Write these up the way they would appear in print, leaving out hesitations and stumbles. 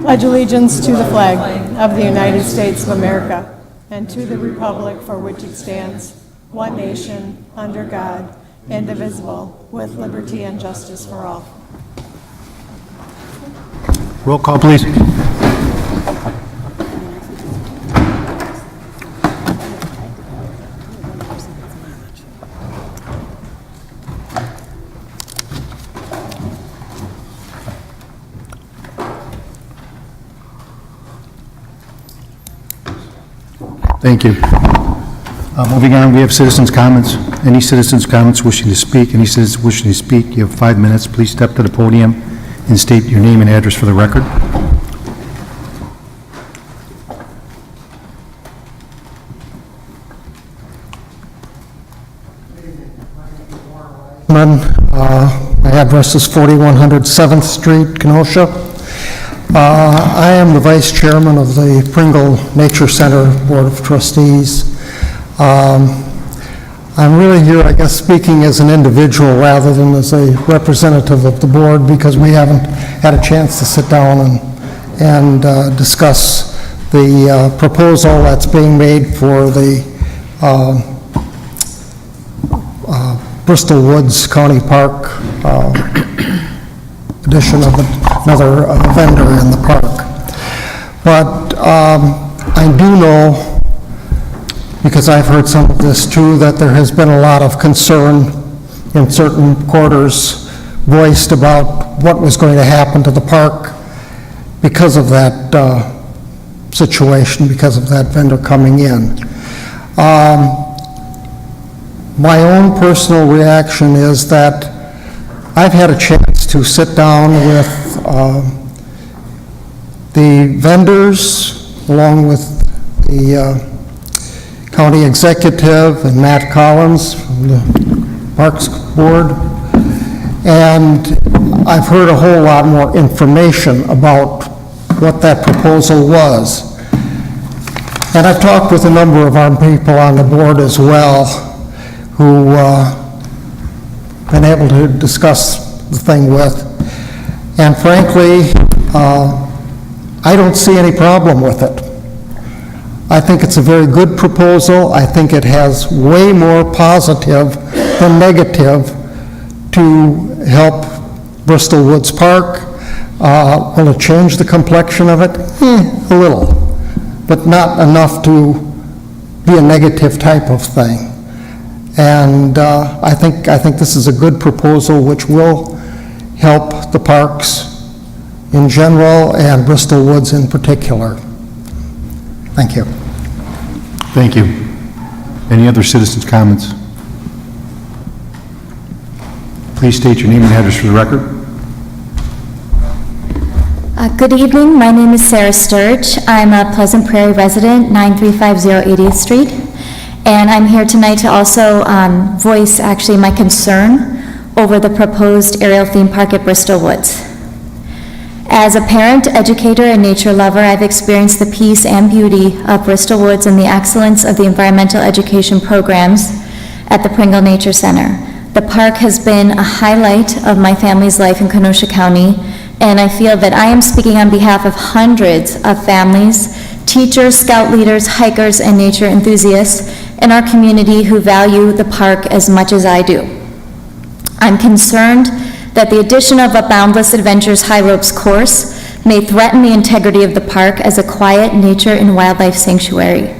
pledge allegiance to the flag of the United States of America and to the republic for which it stands, one nation, under God, indivisible, with liberty and justice for all. Roll call, please. Thank you. Moving on, we have citizens' comments. Any citizens' comments wishing to speak? Any citizens wishing to speak? You have 5 minutes. Please step to the podium and state your name and address for the record. My address is 4100 7th Street, Kenosha. I am the Vice Chairman of the Pringle Nature Center Board of Trustees. I'm really here, I guess, speaking as an individual rather than as a representative of the board because we haven't had a chance to sit down and discuss the proposal that's being made for the Bristol Woods County Park addition of another vendor in the park. But I do know, because I've heard some of this too, that there has been a lot of concern in certain quarters voiced about what was going to happen to the park because of that situation, because of that vendor coming in. My own personal reaction is that I've had a chance to sit down with the vendors along with the county executive and Matt Collins from the Parks Board, and I've heard a whole lot more information about what that proposal was. And I've talked with a number of our people on the board as well who been able to discuss the thing with. And frankly, I don't see any problem with it. I think it's a very good proposal. I think it has way more positive than negative to help Bristol Woods Park. Will it change the complexion of it? A little, but not enough to be a negative type of thing. And I think this is a good proposal which will help the parks in general and Bristol Woods in particular. Thank you. Thank you. Any other citizens' comments? Please state your name and address for the record. Good evening. My name is Sarah Sturge. I'm a Pleasant Prairie resident, 9350 80th Street. And I'm here tonight to also voice actually my concern over the proposed aerial theme park at Bristol Woods. As a parent, educator, and nature lover, I've experienced the peace and beauty of Bristol Woods and the excellence of the environmental education programs at the Pringle Nature Center. The park has been a highlight of my family's life in Kenosha County, and I feel that I am speaking on behalf of hundreds of families, teachers, scout leaders, hikers, and nature enthusiasts in our community who value the park as much as I do. I'm concerned that the addition of a Boundless Adventures high ropes course may threaten the integrity of the park as a quiet nature and wildlife sanctuary.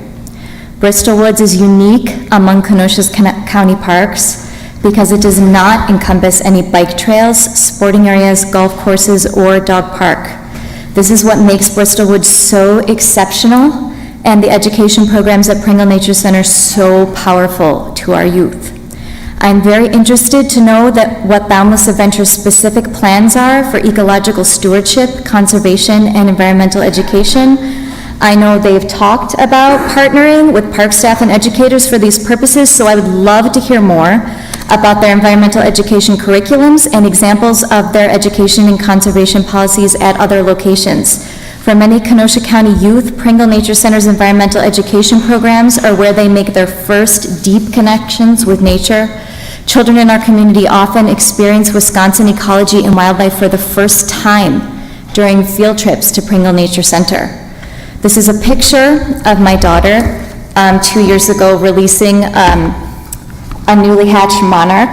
Bristol Woods is unique among Kenosha's county parks because it does not encompass any bike trails, sporting areas, golf courses, or dog park. This is what makes Bristol Woods so exceptional and the education programs at Pringle Nature Center so powerful to our youth. I'm very interested to know that what Boundless Adventures' specific plans are for ecological stewardship, conservation, and environmental education. I know they've talked about partnering with park staff and educators for these purposes, so I would love to hear more about their environmental education curriculums and examples of their education and conservation policies at other locations. For many Kenosha County youth, Pringle Nature Center's environmental education programs are where they make their first deep connections with nature. Children in our community often experience Wisconsin ecology and wildlife for the first time during field trips to Pringle Nature Center. This is a picture of my daughter 2 years ago releasing a newly hatched monarch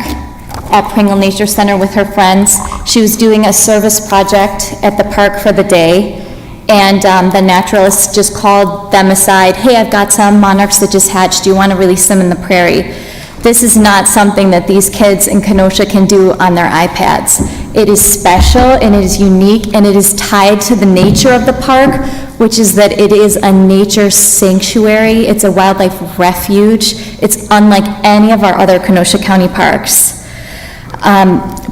at Pringle Nature Center with her friends. She was doing a service project at the park for the day, and the naturalist just called them aside, "Hey, I've got some monarchs that just hatched, do you want to release them in the prairie?" This is not something that these kids in Kenosha can do on their iPads. It is special, and it is unique, and it is tied to the nature of the park, which is that it is a nature sanctuary. It's a wildlife refuge. It's unlike any of our other Kenosha County parks.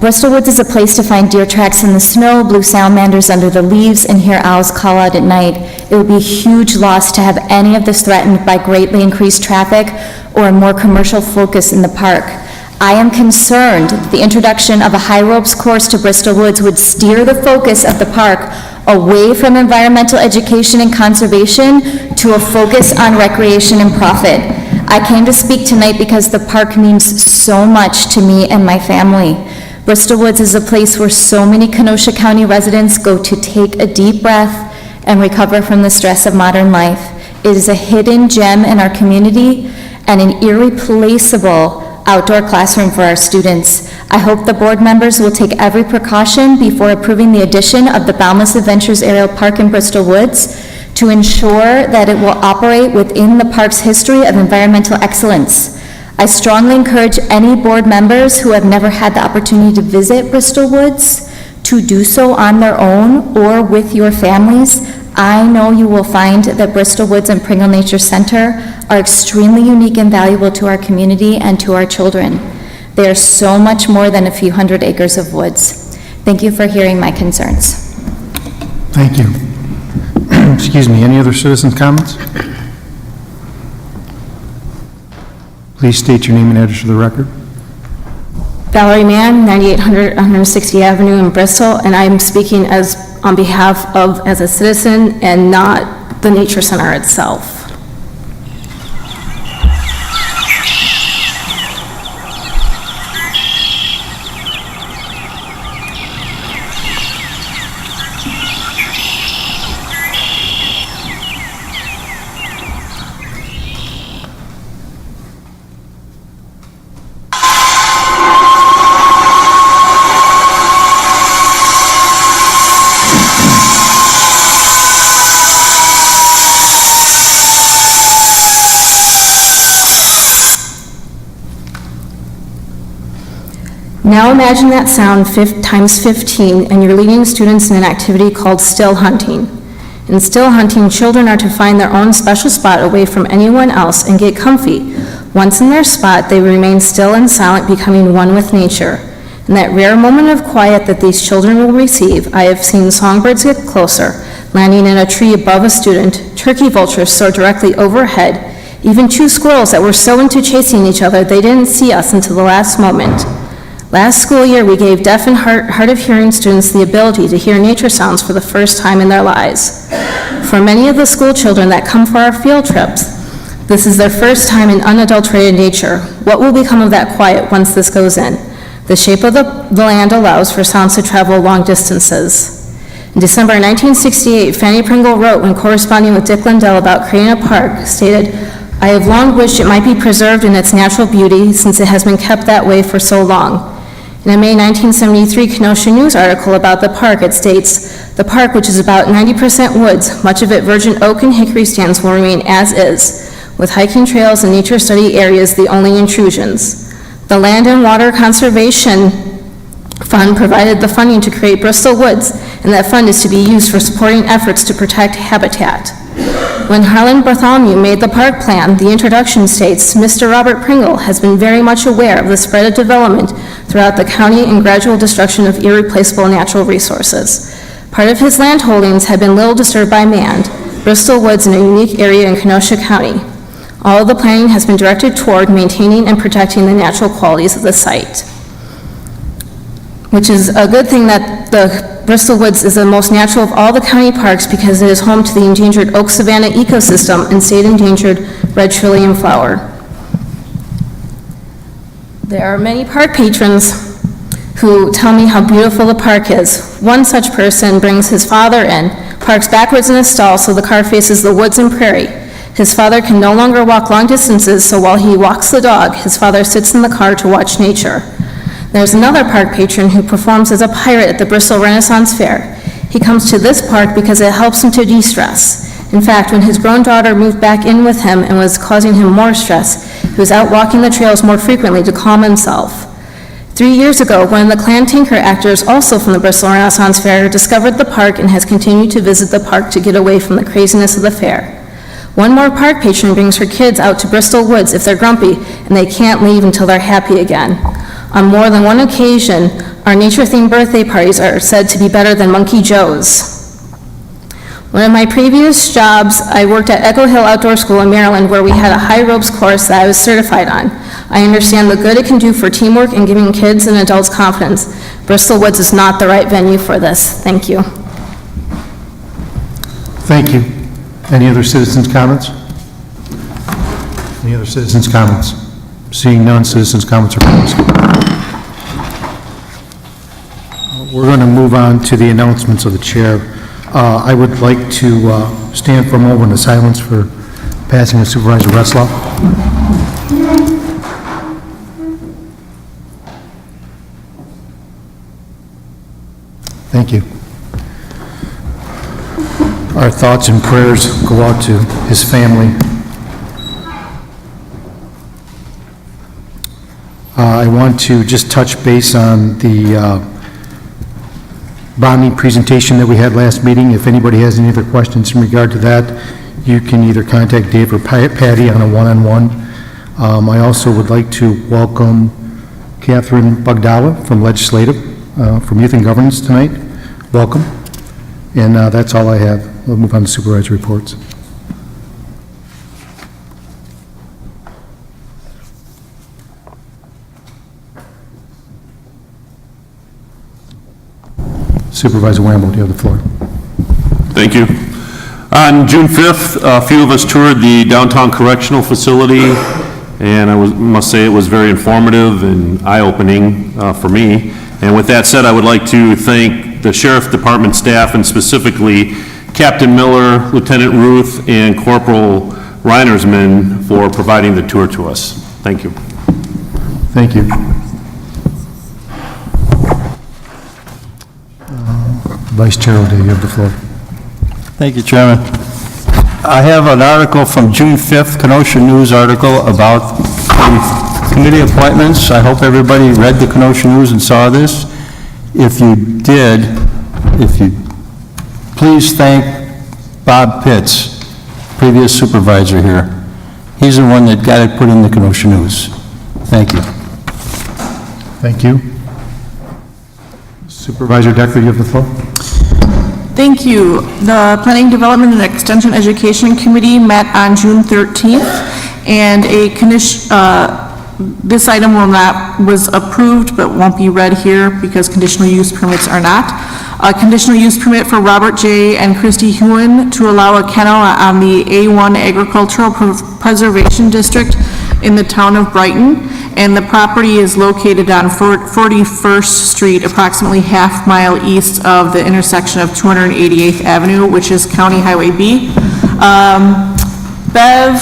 Bristol Woods is a place to find deer tracks in the snow, blue salamanders under the leaves, and hear owls call out at night. It would be a huge loss to have any of this threatened by greatly increased traffic or a more commercial focus in the park. I am concerned that the introduction of a high ropes course to Bristol Woods would steer the focus of the park away from environmental education and conservation to a focus on recreation and profit. I came to speak tonight because the park means so much to me and my family. Bristol Woods is a place where so many Kenosha County residents go to take a deep breath and recover from the stress of modern life. It is a hidden gem in our community and an irreplaceable outdoor classroom for our students. I hope the board members will take every precaution before approving the addition of the Boundless Adventures Aerial Park in Bristol Woods to ensure that it will operate within the park's history of environmental excellence. I strongly encourage any board members who have never had the opportunity to visit Bristol Woods to do so on their own or with your families. I know you will find that Bristol Woods and Pringle Nature Center are extremely unique and valuable to our community and to our children. They are so much more than a few hundred acres of woods. Thank you for hearing my concerns. Thank you. Excuse me, any other citizens' comments? Please state your name and address for the record. Valerie Mann, 9800 160 Avenue in Bristol, and I'm speaking on behalf of, as a citizen, and not the Nature Center itself. Now imagine that sound times 15, and you're leading students in an activity called still hunting. In still hunting, children are to find their own special spot away from anyone else and get comfy. Once in their spot, they remain still and silent, becoming one with nature. In that rare moment of quiet that these children will receive, I have seen songbirds get closer, landing in a tree above a student, turkey vultures soar directly overhead, even two squirrels that were so into chasing each other they didn't see us until the last moment. Last school year, we gave deaf and hard of hearing students the ability to hear nature sounds for the first time in their lives. For many of the school children that come for our field trips, this is their first time in unadulterated nature. What will become of that quiet once this goes in? The shape of the land allows for sounds to travel long distances. In December 1968, Fanny Pringle wrote, when corresponding with Dick Lindell about creating a park, stated, "I have long wished it might be preserved in its natural beauty since it has been kept that way for so long." In a May 1973 Kenosha News article about the park, it states, "The park, which is about 90% woods, much of it virgin oak and hickory stands, will remain as is, with hiking trails and nature study areas the only intrusions. The Land and Water Conservation Fund provided the funding to create Bristol Woods, and that fund is to be used for supporting efforts to protect habitat." When Harlan Bartholomew made the park plan, the introduction states, "Mr. Robert Pringle has been very much aware of the spread of development throughout the county and gradual destruction of irreplaceable natural resources. Part of his land holdings had been little disturbed by man, Bristol Woods in a unique area in Kenosha County. All of the planning has been directed toward maintaining and protecting the natural qualities of the site." Which is a good thing that the Bristol Woods is the most natural of all the county parks because it is home to the endangered oak savanna ecosystem and state endangered red trillium flower. There are many park patrons who tell me how beautiful the park is. One such person brings his father in, parks backwards in his stall so the car faces the woods and prairie. His father can no longer walk long distances, so while he walks the dog, his father sits in the car to watch nature. There's another park patron who performs as a pirate at the Bristol Renaissance Fair. He comes to this park because it helps him to de-stress. In fact, when his grown daughter moved back in with him and was causing him more stress, he was out walking the trails more frequently to calm himself. 3 years ago, one of the Clan Tinker actors, also from the Bristol Renaissance Fair, discovered the park and has continued to visit the park to get away from the craziness of the fair. One more park patron brings her kids out to Bristol Woods if they're grumpy and they can't leave until they're happy again. On more than one occasion, our nature-themed birthday parties are said to be better than Monkey Joe's. One of my previous jobs, I worked at Echo Hill Outdoor School in Maryland, where we had a high ropes course that I was certified on. I understand the good it can do for teamwork and giving kids and adults confidence. Bristol Woods is not the right venue for this. Thank you. Thank you. Any other citizens' comments? Any other citizens' comments? Seeing none, citizens' comments are closed. We're going to move on to the announcements of the chair. I would like to stand for a moment of silence for passing of Supervisor Retzlaff. Thank you. Our thoughts and prayers go out to his family. I want to just touch base on the bonding presentation that we had last meeting. If anybody has any other questions in regard to that, you can either contact Dave or Patty on a one-on-one. I also would like to welcome Catherine Bugdala from Legislative, from Youth and Governance tonight. Welcome. And that's all I have. We'll move on to supervisor reports. Supervisor Wamble, you have the floor. Thank you. On June 5th, a few of us toured the downtown correctional facility, and I must say it was very informative and eye-opening for me. And with that said, I would like to thank the Sheriff Department staff, and specifically Captain Miller, Lieutenant Ruth, and Corporal Reinersman for providing the tour to us. Thank you. Thank you. Vice Chair O'Day, you have the floor. Thank you, Chairman. I have an article from June 5th, Kenosha News article about the committee appointments. I hope everybody read the Kenosha News and saw this. If you did, please thank Bob Pitts, previous supervisor here. He's the one that got it put in the Kenosha News. Thank you. Thank you. Supervisor Decker, you have the floor. Thank you. The Planning, Development, and Extension Education Committee met on June 13th, and this item was approved but won't be read here because conditional use permits are not. A conditional use permit for Robert J. and Christy Hewen to allow a kennel on the A1 Agricultural Preservation District in the town of Brighton, and the property is located on 41st Street, approximately half-mile east of the intersection of 288th Avenue, which is County Highway B. Bev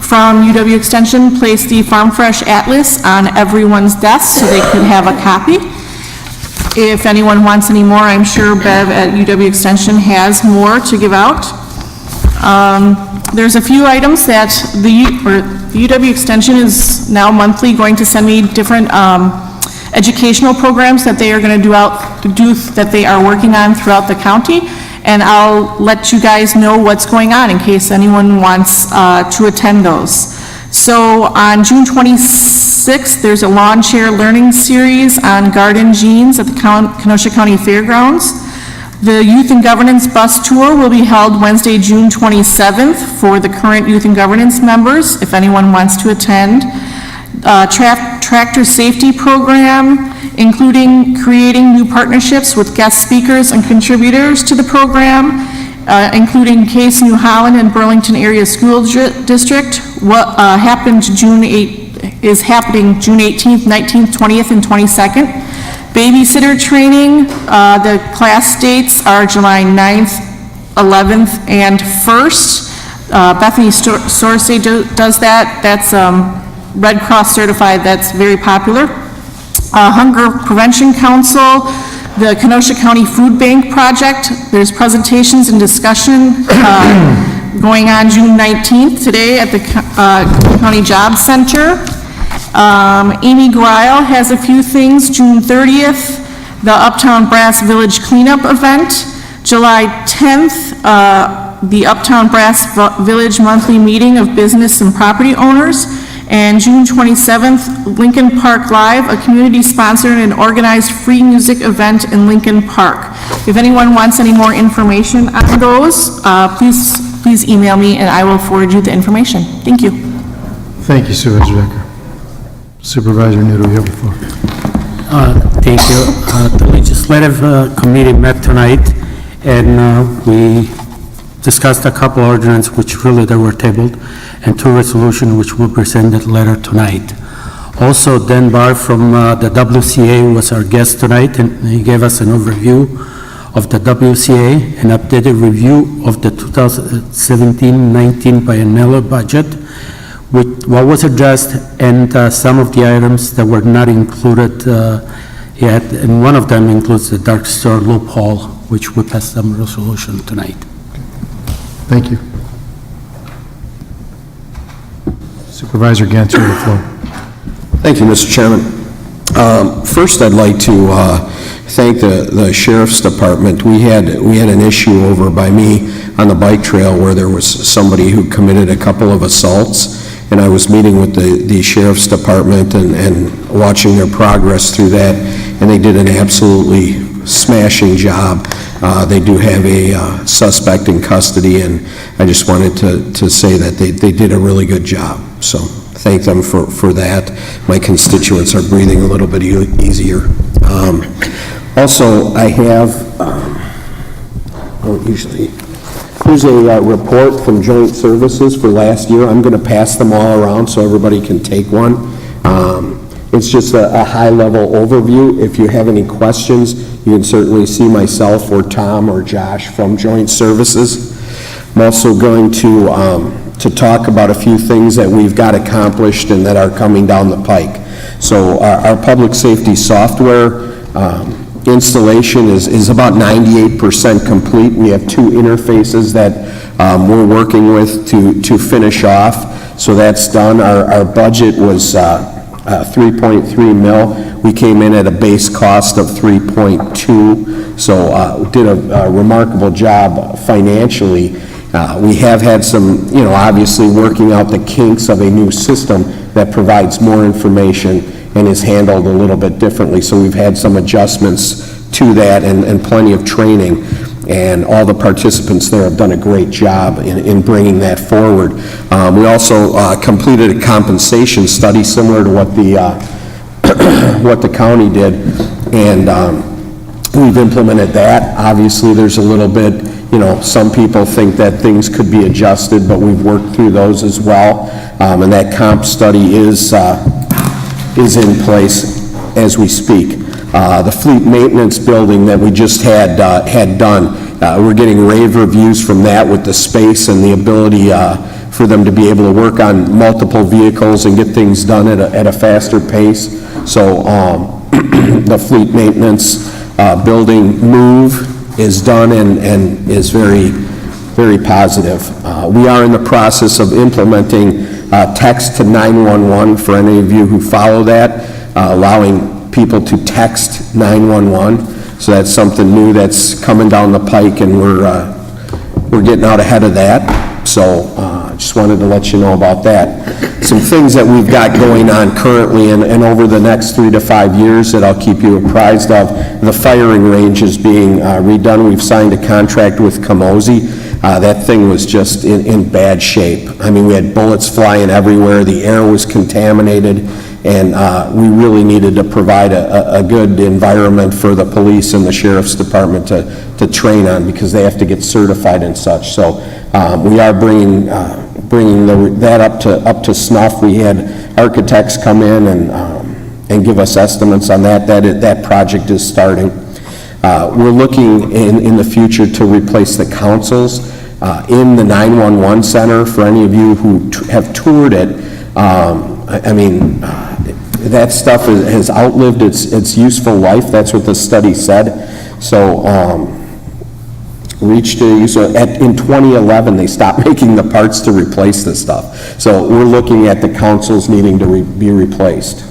from UW Extension placed the Farm Fresh Atlas on everyone's desk so they could have a copy. If anyone wants any more, I'm sure Bev at UW Extension has more to give out. There's a few items that the UW Extension is now monthly going to send me different educational programs that they are going to do that they are working on throughout the county, and I'll let you guys know what's going on in case anyone wants to attend those. So on June 26th, there's a lawn chair learning series on garden genes at the Kenosha County Fairgrounds. The Youth and Governance Bus Tour will be held Wednesday, June 27th for the current Youth and Governance members, if anyone wants to attend. Tractor Safety Program, including creating new partnerships with guest speakers and contributors to the program, including Case, New Holland, and Burlington Area School District. What happened is happening June 18th, 19th, 20th, and 22nd. Babysitter training, the class dates are July 9th, 11th, and 1st. Bethany Sorsay does that. That's Red Cross certified. That's very popular. Hunger Prevention Council, the Kenosha County Food Bank Project. There's presentations and discussion going on June 19th today at the County Job Center. Amy Greil has a few things. June 30th, the Uptown Brass Village Cleanup Event. July 10th, the Uptown Brass Village Monthly Meeting of Business and Property Owners. And June 27th, Lincoln Park Live, a community-sponsored and organized free music event in Lincoln Park. If anyone wants any more information on those, please email me and I will forward you the information. Thank you. Thank you, Supervisor Decker. Supervisor Nato, you have the floor. Thank you. The legislative committee met tonight, and we discussed a couple ordinances which really they were tabled, and 2 resolutions which will be presented later tonight. Also, Dan Barr from the WCA was our guest tonight, and he gave us an overview of the WCA, an updated review of the 2017-19 biennial budget, with what was addressed and some of the items that were not included yet, and one of them includes the dark store loophole, which we passed some resolution tonight. Thank you. Supervisor Gantz, you have the floor. Thank you, Mr. Chairman. First, I'd like to thank the Sheriff's Department. We had an issue over by me on the bike trail where there was somebody who committed a couple of assaults, and I was meeting with the Sheriff's Department and watching their progress through that, and they did an absolutely smashing job. They do have a suspect in custody, and I just wanted to say that they did a really good job. So thank them for that. My constituents are breathing a little bit easier. Also, I have, here's a report from Joint Services for last year. I'm going to pass them all around so everybody can take one. It's just a high-level overview. If you have any questions, you can certainly see myself or Tom or Josh from Joint Services. I'm also going to talk about a few things that we've got accomplished and that are coming down the pike. So our public safety software installation is about 98% complete. We have 2 interfaces that we're working with to finish off. So that's done. Our budget was 3.3 mil. We came in at a base cost of 3.2, so did a remarkable job financially. We have had some, obviously working out the kinks of a new system that provides more information and is handled a little bit differently. So we've had some adjustments to that and plenty of training. And all the participants there have done a great job in bringing that forward. We also completed a compensation study similar to what the county did, and we've implemented that. Obviously, there's a little bit, some people think that things could be adjusted, but we've worked through those as well. And that comp study is in place as we speak. The fleet maintenance building that we just had done, we're getting rave reviews from that with the space and the ability for them to be able to work on multiple vehicles and get things done at a faster pace. So the fleet maintenance building move is done and is very, very positive. We are in the process of implementing text to 911 for any of you who follow that, allowing people to text 911. So that's something new that's coming down the pike, and we're getting out ahead of that. So just wanted to let you know about that. Some things that we've got going on currently and over the next 3 to 5 years that I'll keep you apprised of. The firing range is being redone. We've signed a contract with Camosi. That thing was just in bad shape. I mean, we had bullets flying everywhere. The air was contaminated. And we really needed to provide a good environment for the police and the sheriff's department to train on, because they have to get certified and such. So we are bringing that up to snuff. We had architects come in and and give us estimates on that. That project is starting. We're looking in the future to replace the consoles in the 911 center. For any of you who have toured it, that stuff has outlived its useful life. That's what the study said. So in 2011, they stopped making the parts to replace this stuff. So we're looking at the consoles needing to be replaced.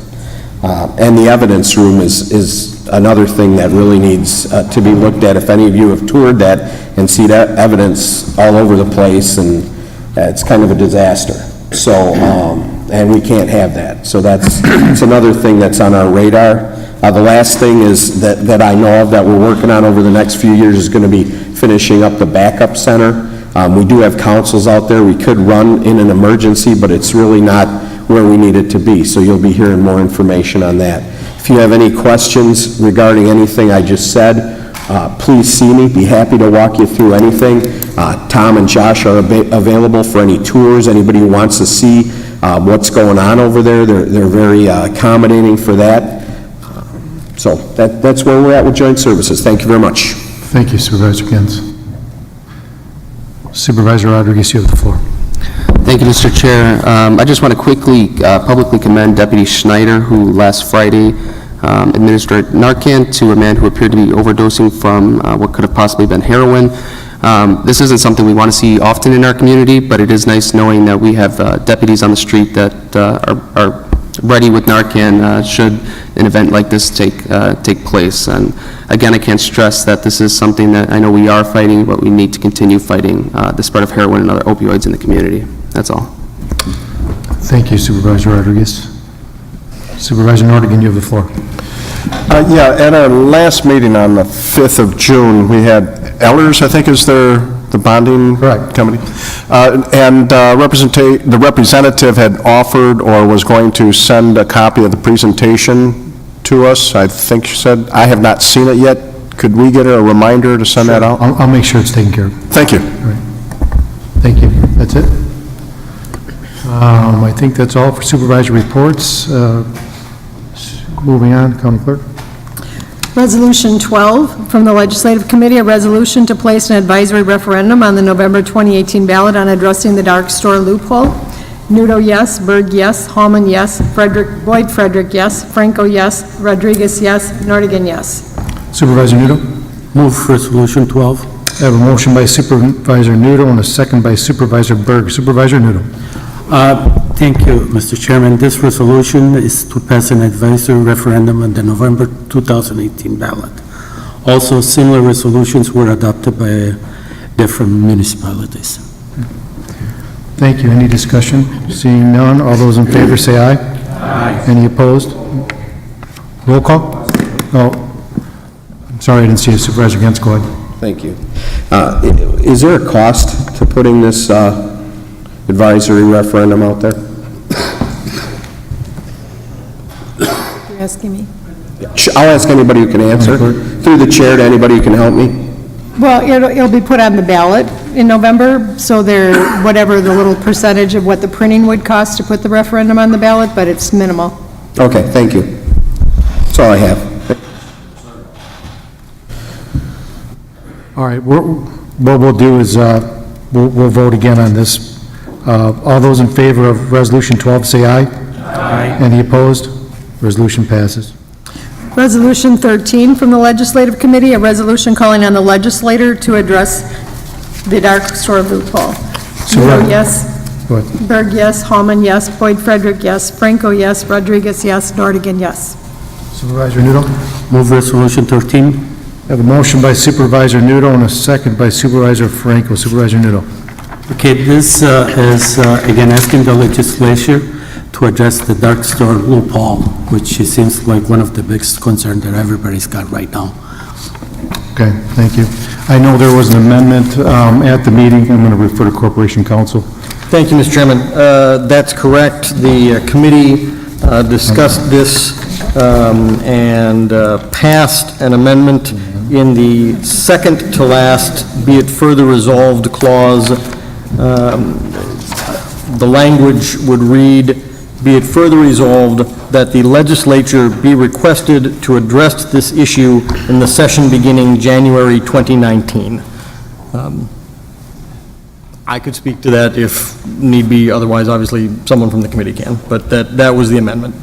And the evidence room is another thing that really needs to be looked at. If any of you have toured that and see that evidence all over the place, and it's kind of a disaster. So, and we can't have that. So it's another thing that's on our radar. The last thing is that I know of that we're working on over the next few years is going to be finishing up the backup center. We do have councils out there. We could run in an emergency, but it's really not where we need it to be. So you'll be hearing more information on that. If you have any questions regarding anything I just said, please see me. Be happy to walk you through anything. Tom and Josh are available for any tours. Anybody who wants to see what's going on over there, they're very accommodating for that. So that's where we're at with joint services. Thank you very much. Thank you, Supervisor Gens. Supervisor Rodriguez, you have the floor. Thank you, Mr. Chair. I just want to quickly publicly commend Deputy Schneider, who last Friday administered Narcan to a man who appeared to be overdosing from what could have possibly been heroin. This isn't something we want to see often in our community, but it is nice knowing that we have deputies on the street that are ready with Narcan should an event like this take place. And again, I can't stress that this is something that I know we are fighting, but we need to continue fighting the spread of heroin and other opioids in the community. That's all. Thank you, Supervisor Rodriguez. Supervisor Nordigan, you have the floor. Yeah, at our last meeting on the 5th of June, we had Ellers, I think is the bonding company. And the representative had offered or was going to send a copy of the presentation to us. I think she said, I have not seen it yet. Could we get a reminder to send that out? I'll make sure it's taken care of. Thank you. All right. Thank you. That's it? I think that's all for supervisor reports. Moving on, County Clerk. Resolution 12, from the Legislative Committee, a resolution to place an advisory referendum on the November 2018 ballot on addressing the dark store loophole. Nudo, yes. Berg, yes. Hallman, yes. Boyd Frederick, yes. Franco, yes. Rodriguez, yes. Nordigan, yes. Supervisor Nudo. Move Resolution 12. I have a motion by Supervisor Nudo and a second by Supervisor Berg. Supervisor Nudo. Thank you, Mr. Chairman. This resolution is to pass an advisory referendum on the November 2018 ballot. Also, similar resolutions were adopted by different municipalities. Thank you. Any discussion? Seeing none, all those in favor say aye. Aye. Any opposed? Roll call? Oh, I'm sorry, I didn't see you. Supervisor Gens, go ahead. Thank you. Is there a cost to putting this advisory referendum out there? You're asking me? I'll ask anybody who can answer. Through the chair to anybody who can help me. Well, it'll be put on the ballot in November, so whatever the little percentage of what the printing would cost to put the referendum on the ballot, but it's minimal. Okay, thank you. That's all I have. All right, what we'll do is we'll vote again on this. All those in favor of Resolution 12, say aye. Aye. Any opposed? Resolution passes. Resolution 13 from the Legislative Committee, a resolution calling on the legislator to address the dark store loophole. Nudo, yes. Go ahead. Berg, yes. Hallman, yes. Boyd Frederick, yes. Franco, yes. Rodriguez, yes. Nordigan, yes. Supervisor Nudo. Move Resolution 13. I have a motion by Supervisor Nudo and a second by Supervisor Franco. Supervisor Nudo. Okay, this is, again, asking the legislature to address the dark store loophole, which seems like one of the biggest concerns that everybody's got right now. Okay, thank you. I know there was an amendment at the meeting. I'm going to refer to Corporation Counsel. Thank you, Mr. Chairman. That's correct. The committee discussed this and passed an amendment in the second to last, be it further resolved clause. The language would read, be it further resolved that the legislature be requested to address this issue in the session beginning January 2019. I could speak to that if need be, otherwise, obviously, someone from the committee can, but that was the amendment.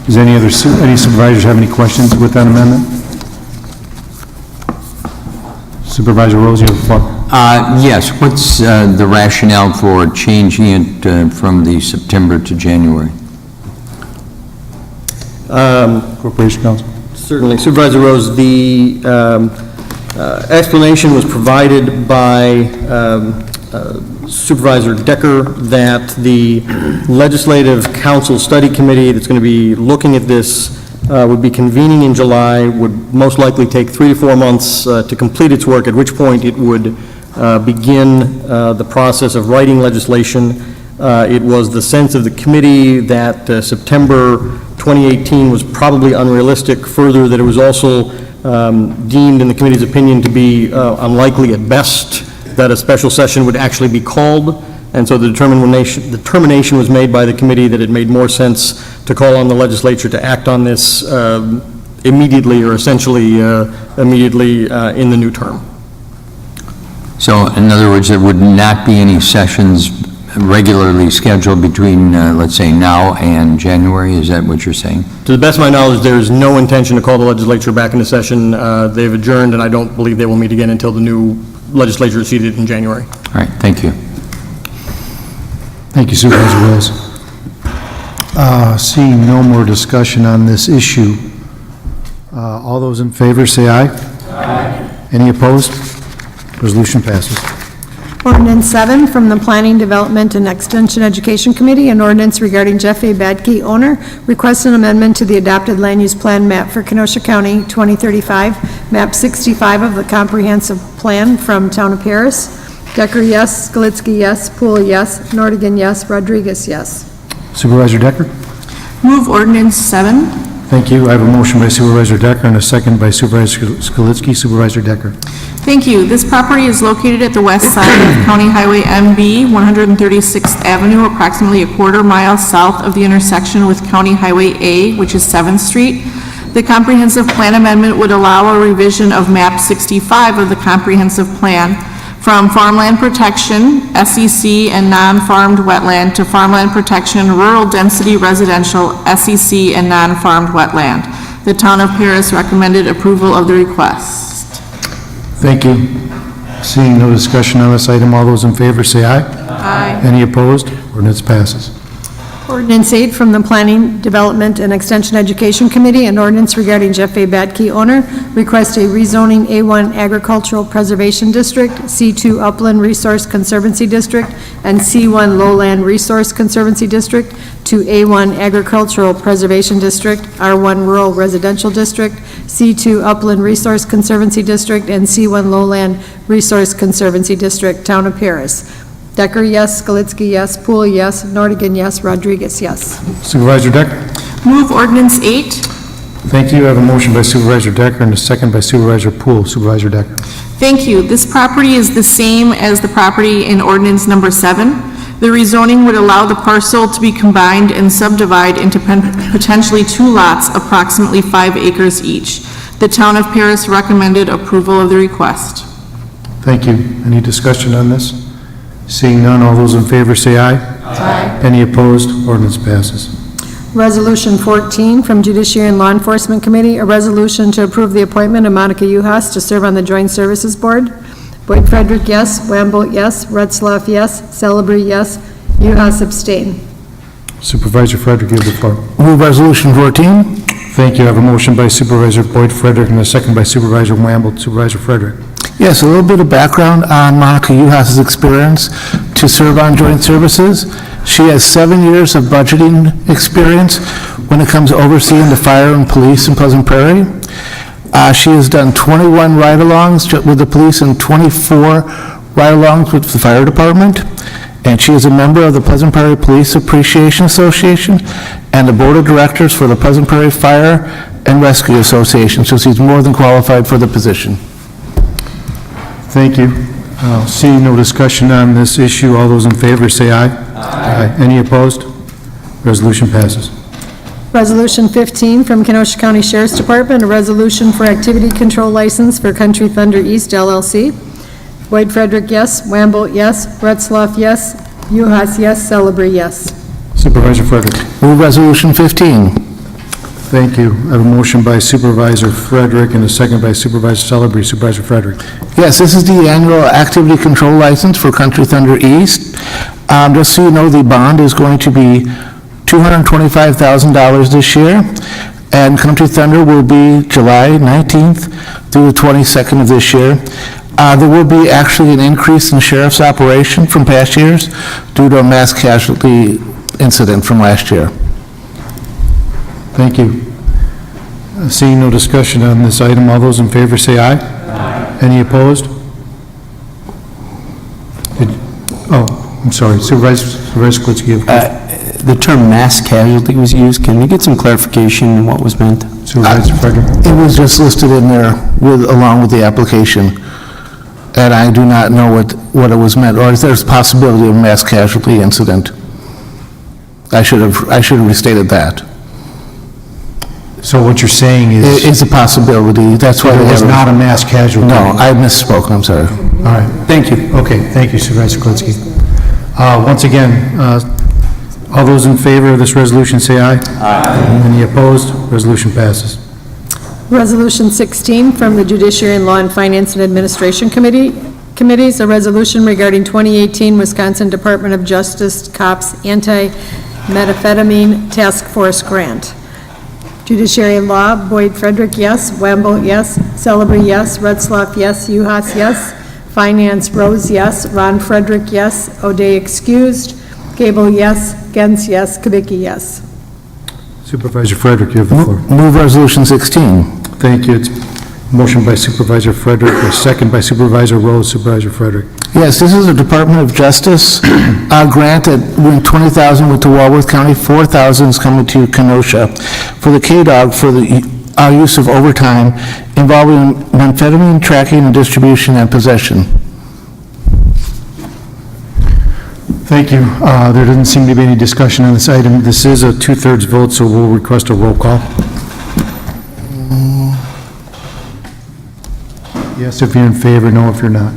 Does any supervisors have any questions with that amendment? Supervisor Rose, you have the floor. Yes, what's the rationale for changing it from the September to January? Corporation Counsel. Certainly. Supervisor Rose, the explanation was provided by Supervisor Decker that the Legislative Council Study Committee that's going to be looking at this would be convening in July, would most likely take 3 to 4 months to complete its work, at which point it would begin the process of writing legislation. It was the sense of the committee that September 2018 was probably unrealistic, further that it was also deemed in the committee's opinion to be unlikely at best that a special session would actually be called, and so the determination was made by the committee that it made more sense to call on the legislature to act on this immediately, or essentially immediately in the new term. So, in other words, there would not be any sessions regularly scheduled between, let's say, now and January? Is that what you're saying? To the best of my knowledge, there is no intention to call the legislature back into session. They've adjourned, and I don't believe they will meet again until the new legislature is seated in January. All right, thank you. Thank you, Supervisor Rose. Seeing no more discussion on this issue, all those in favor say aye. Aye. Any opposed? Resolution passes. Ordinance 7 from the Planning, Development, and Extension Education Committee, an ordinance regarding Jeff A. Badke, owner, requests an amendment to the adopted land use plan map for Kenosha County 2035, map 65 of the comprehensive plan from Town of Paris. Decker, yes. Skalitsky, yes. Poole, yes. Nordigan, yes. Rodriguez, yes. Supervisor Decker? Move ordinance 7. Thank you. I have a motion by Supervisor Decker and a second by Supervisor Skalitsky. Supervisor Decker. Thank you. This property is located at the west side of County Highway MB, 136th Avenue, approximately a quarter mile south of the intersection with County Highway A, which is 7th Street. The comprehensive plan amendment would allow a revision of map 65 of the comprehensive plan from farmland protection, SEC, and non-farmed wetland to farmland protection, rural density residential, SEC, and non-farmed wetland. The Town of Paris recommended approval of the request. Thank you. Seeing no discussion on this item, all those in favor say aye. Aye. Any opposed? Ordinance passes. Ordinance 8 from the Planning, Development, and Extension Education Committee, an ordinance regarding Jeff A. Badke, owner, requests a rezoning A1 Agricultural Preservation District, C2 Upland Resource Conservancy District, and C1 Lowland Resource Conservancy District to A1 Agricultural Preservation District, R1 Rural Residential District, C2 Upland Resource Conservancy District, and C1 Lowland Resource Conservancy District, Town of Paris. Decker, yes. Skalitsky, yes. Poole, yes. Nordigan, yes. Rodriguez, yes. Supervisor Decker? Move ordinance 8. Thank you. I have a motion by Supervisor Decker and a second by Supervisor Poole. Supervisor Decker. Thank you. This property is the same as the property in ordinance number 7. The rezoning would allow the parcel to be combined and subdivided into potentially 2 lots, approximately 5 acres each. The Town of Paris recommended approval of the request. Thank you. Any discussion on this? Seeing none, all those in favor say aye. Aye. Any opposed? Ordinance passes. Resolution 14 from Judiciary and Law Enforcement Committee, a resolution to approve the appointment of Monica Uhas to serve on the Joint Services Board. Boyd Frederick, yes. Wamble, yes. Retzlaff, yes. Celebrity, yes. Uhas abstain. Supervisor Frederick, you have the floor. Move Resolution 14. Thank you. I have a motion by Supervisor Boyd Frederick and a second by Supervisor Wamble. Supervisor Frederick. Yes, a little bit of background on Monica Uhas's experience to serve on joint services. She has 7 years of budgeting experience when it comes to overseeing the fire and police in Pleasant Prairie. She has done 21 ride-alongs with the police and 24 ride-alongs with the fire department. And she is a member of the Pleasant Prairie Police Appreciation Association and the Board of Directors for the Pleasant Prairie Fire and Rescue Association, so she's more than qualified for the position. Thank you. Seeing no discussion on this issue, all those in favor say aye. Aye. Any opposed? Resolution passes. Resolution 15 from Kenosha County Sheriff's Department, a resolution for activity control license for Country Thunder East LLC. Boyd Frederick, yes. Wamble, yes. Retzloff, yes. Uhas, yes. Celebrity, yes. Supervisor Frederick. Move Resolution 15. Thank you. I have a motion by Supervisor Frederick and a second by Supervisor Celebrity. Supervisor Frederick. Yes, this is the annual activity control license for Country Thunder East. Just so you know, the bond is going to be $225,000 this year, and Country Thunder will be July 19th through the 22nd of this year. There will be actually an increase in sheriff's operation from past years due to a mass casualty incident from last year. Thank you. Seeing no discussion on this item, all those in favor say aye. Aye. Any opposed? I'm sorry, Supervisor Klitzky. The term mass casualty was used. Can we get some clarification on what was meant? Supervisor Frederick. It was just listed in there along with the application, and I do not know what it was meant, or if there's possibility of a mass casualty incident. I should have restated that. So what you're saying is... It's a possibility. That's why it was not a mass casualty. No, I misspoke. I'm sorry. All right. Thank you. Okay, thank you, Supervisor Klitzky. Once again, all those in favor of this resolution say aye. Aye. Any opposed? Resolution passes. Resolution 16 from the Judiciary and Law and Finance and Administration Committees, a resolution regarding 2018 Wisconsin Department of Justice COPS Anti-Methamphetamine Task Force Grant. Judiciary and Law, Boyd Frederick, yes. Wamble, yes. Celebrity, yes. Retzloff, yes. Uhas, yes. Finance, Rose, yes. Ron Frederick, yes. O'Day excused. Gable, yes. Gens, yes. Kubicki, yes. Supervisor Frederick, you have the floor. Move Resolution 16. Thank you. It's motion by Supervisor Frederick, a second by Supervisor Rose. Supervisor Frederick. Yes, this is a Department of Justice grant that went $20,000 went to Walworth County, $4,000 is coming to Kenosha for the KDOG for the use of overtime involving amphetamine tracking and distribution and possession. Thank you. There doesn't seem to be any discussion on this item. This is a 2/3 vote, so we'll request a roll call. Yes, if you're in favor, no if you're not.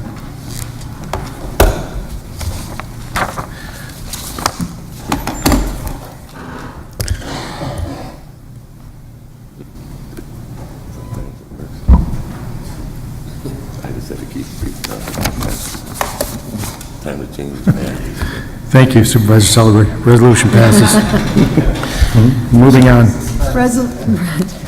Thank you, Supervisor Celebrity. Resolution passes. Moving on.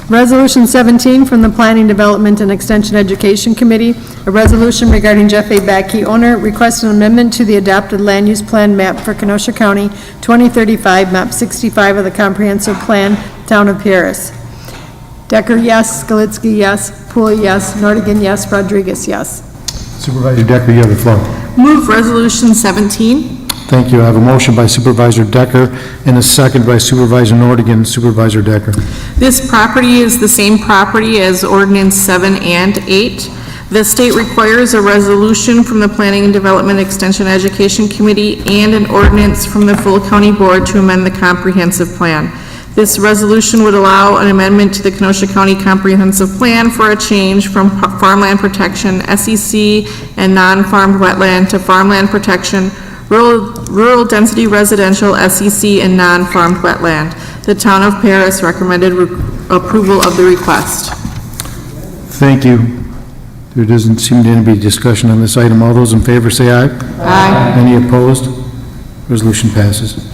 Resolution 17 from the Planning, Development, and Extension Education Committee, a resolution regarding Jeff A. Backey, owner, requests an amendment to the adopted land use plan map for Kenosha County 2035, map 65 of the comprehensive plan, Town of Paris. Decker, yes. Skalitzky, yes. Poole, yes. Nordigan, yes. Rodriguez, yes. Supervisor Decker, you have the floor. Move Resolution 17. Thank you. I have a motion by Supervisor Decker and a second by Supervisor Nordigan. Supervisor Decker. This property is the same property as ordinance 7 and 8. The state requires a resolution from the Planning and Development Extension Education Committee and an ordinance from the full county board to amend the comprehensive plan. This resolution would allow an amendment to the Kenosha County Comprehensive Plan for a change from farmland protection, SEC, and non-farmed wetland to farmland protection, rural density residential, SEC, and non-farmed wetland. The Town of Paris recommended approval of the request. Thank you. There doesn't seem to be discussion on this item. All those in favor say aye. Aye. Any opposed? Resolution passes.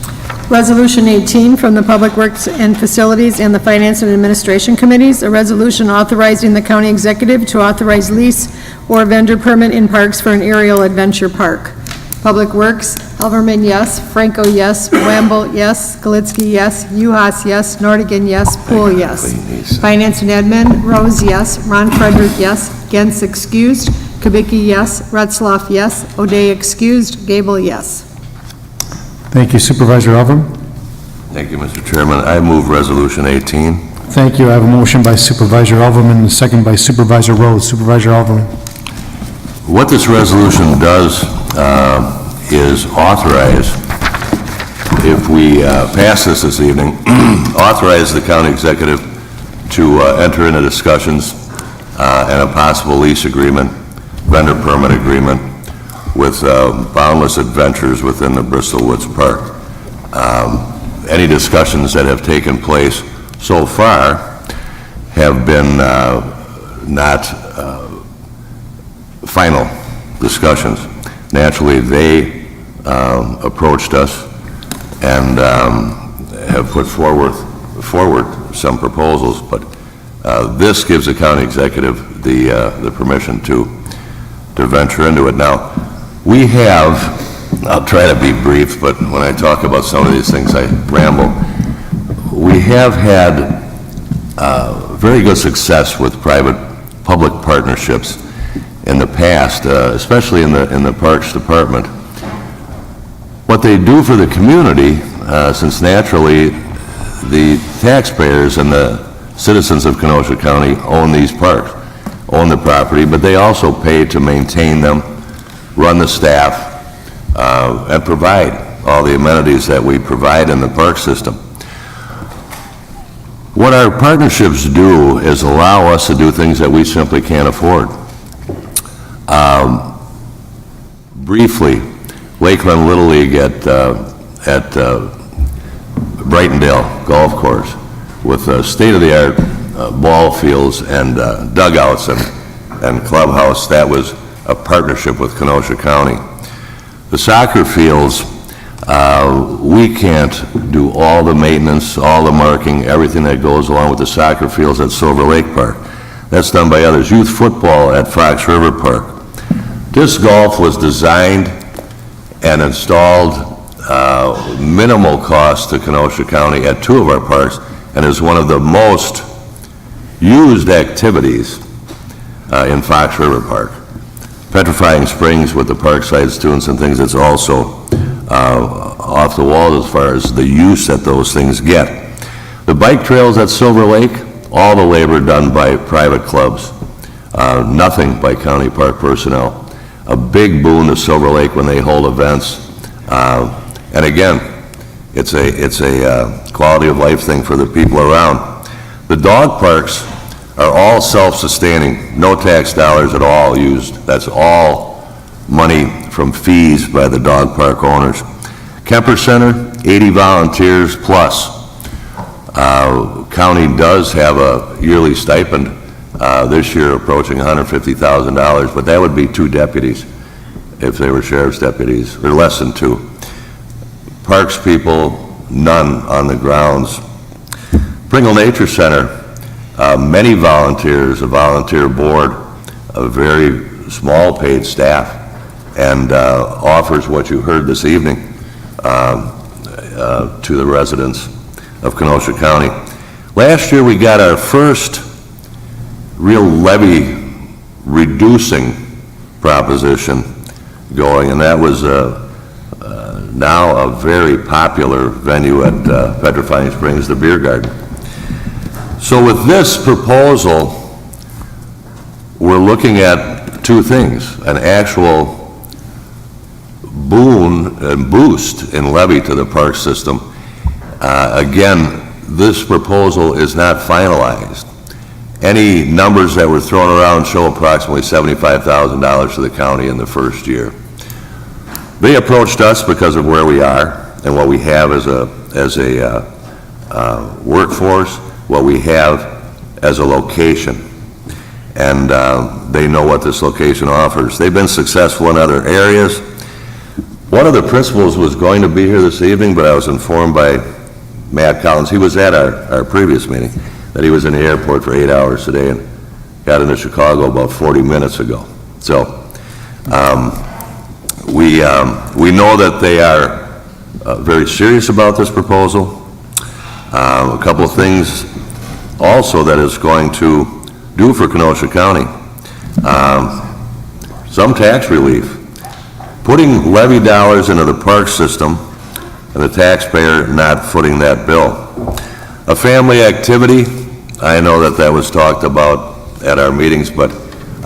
Resolution 18 from the Public Works and Facilities and the Finance and Administration Committees, a resolution authorizing the county executive to authorize lease or vendor permit in parks for an aerial adventure park. Public Works, Helverman, yes. Franco, yes. Wamble, yes. Skalitzky, yes. Uhas, yes. Nordigan, yes. Poole, yes. Finance and Admin, Rose, yes. Ron Frederick, yes. Gens excused. Kubicki, yes. Retzloff, yes. O'Day excused. Gable, yes. Thank you. Supervisor Elvin. Thank you, Mr. Chairman. I move Resolution 18. Thank you. I have a motion by Supervisor Elverman and a second by Supervisor Rose. Supervisor Elverman. What this resolution does is authorize, if if we pass this evening, authorize the county executive to enter into discussions and a possible lease agreement, vendor permit agreement with Boundless Adventures within the Bristol Woods Park. Any discussions that have taken place so far have been not final discussions. Naturally, they approached us and have put forward some proposals, but this gives the county executive the permission to venture into it. Now, we have, I'll try to be brief, but when I talk about some of these things, I ramble. We have had very good success with private-public partnerships in the past, especially in the Parks Department. What they do for the community, since naturally the taxpayers and the citizens of Kenosha County own these parks, own the property, but they also pay to maintain them, run the staff, and provide all the amenities that we provide in the park system. What our partnerships do is allow us to do things that we simply can't afford. Briefly, Lakeland Little League at Brightondale Golf Course with state-of-the-art ball fields and dugouts and clubhouse. That was a partnership with Kenosha County. The soccer fields, we can't do all the maintenance, all the marking, everything that goes along with the soccer fields at Silver Lake Park. That's done by others. Youth football at Fox River Park. Disc golf was designed and installed minimal cost to Kenosha County at 2 of our parks, and is one of the most used activities in Fox River Park. Petrifying Springs with the Parkside students and things, it's also off the wall as far as the use that those things get. The bike trails at Silver Lake, all the labor done by private clubs, nothing by county park personnel. A big boon to Silver Lake when they hold events. And again, it's a quality of life thing for the people around. The dog parks are all self-sustaining, no tax dollars at all used. That's all money from fees by the dog park owners. Kemper Center, 80 volunteers plus. County does have a yearly stipend this year approaching $150,000, but that would be 2 deputies if they were sheriff's deputies, or less than 2. Parks people, none on the grounds. Pringle Nature Center, many volunteers, a volunteer board, a very small paid staff, and offers what you heard this evening to the residents of Kenosha County. Last year we got our first real levy reducing proposition going, and that was now a very popular venue at Petrifying Springs, the Beer Garden. So with this proposal, we're looking at 2 things: an actual boon and boost in levy to the park system. Again, this proposal is not finalized. Any numbers that were thrown around show approximately $75,000 to the county in the first year. They approached us because of where we are and what we have as a workforce, what we have as a location. And they know what this location offers. They've been successful in other areas. One of the principals was going to be here this evening, but I was informed by Matt Collins, he was at our previous meeting, that he was in the airport for 8 hours today and got into Chicago about 40 minutes ago. So we know that they are very serious about this proposal. A couple of things also that it's going to do for Kenosha County. Some tax relief. Putting levy dollars into the park system and the taxpayer not footing that bill. A family activity, I know that was talked about at our meetings, but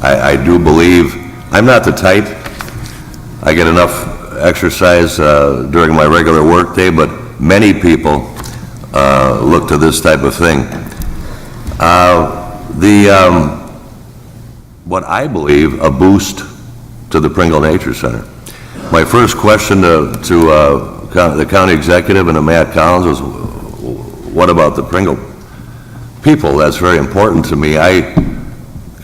I do believe, I'm not the type, I get enough exercise during my regular work day, but many people look to this type of thing. What I believe, a boost to the Pringle Nature Center. My first question to the county executive and to Matt Collins was, what about the Pringle people? That's very important to me. I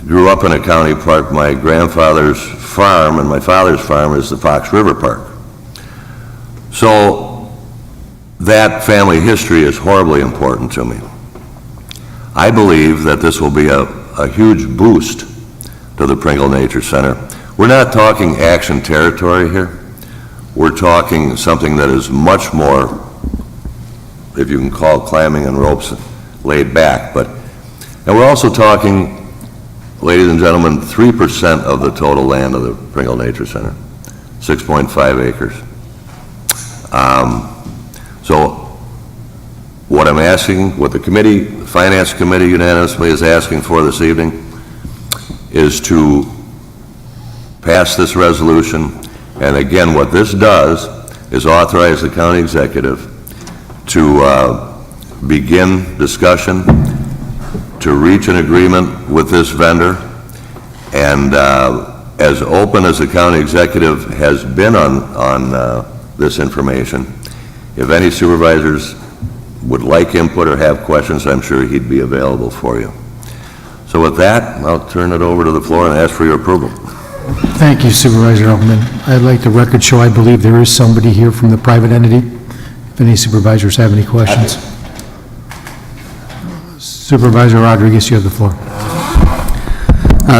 grew up in a county park. My grandfather's farm and my father's farm is the Fox River Park. So that family history is horribly important to me. I believe that this will be a huge boost to the Pringle Nature Center. We're not talking action territory here. We're talking something that is much more, if you can call clamming and ropes, laid back. And we're also talking, ladies and gentlemen, 3% of the total land of the Pringle Nature Center, 6.5 acres. So what I'm asking, what the committee, the Finance Committee unanimously is asking for this evening is to pass this resolution. And again, what this does is authorize the county executive to begin discussion, to reach an agreement with this vendor, and as open as the county executive has been on this information, if any supervisors would like input or have questions, I'm sure he'd be available for you. So with that, I'll turn it over to the floor and ask for your approval. Thank you, Supervisor Elkman. I'd like the record show I believe there is somebody here from the private entity. If any supervisors have any questions. Supervisor Rodriguez, you have the floor.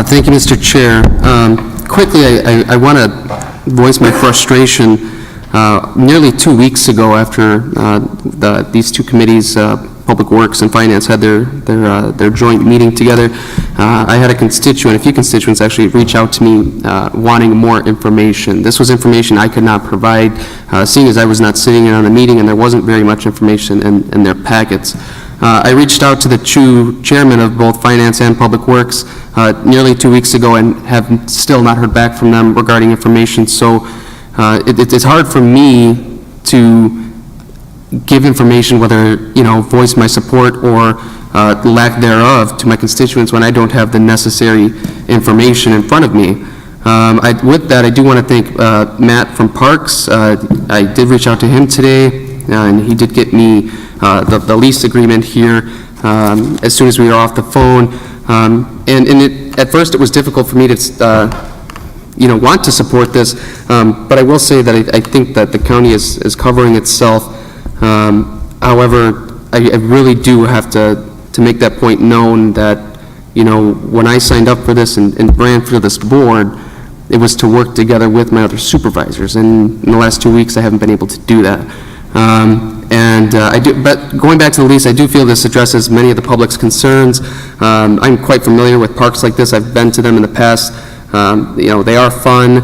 Thank you, Mr. Chair. Quickly, I want to voice my frustration. Nearly 2 weeks ago, after these two committees, Public Works and Finance, had their joint meeting together, I had a few constituents actually reach out to me wanting more information. This was information I could not provide, seeing as I was not sitting in on the meeting and there wasn't very much information in their packets. I reached out to the two chairmen of both Finance and Public Works nearly 2 weeks ago and have still not heard back from them regarding information. So it's hard for me to give information, whether, voice my support or lack thereof to my constituents when I don't have the necessary information in front of me. With that, I do want to thank Matt from Parks. I did reach out to him today, and he did get me the lease agreement here as soon as we were off the phone. At first, it was difficult for me to want to support this, but I will say that I think that the county is covering itself. However, I really do have to make that point known that, when I signed up for this and ran for this board, it was to work together with my other supervisors, and in the last 2 weeks, I haven't been able to do that. But going back to the lease, I do feel this addresses many of the public's concerns. I'm quite familiar with parks like this. I've been to them in the past. They are fun.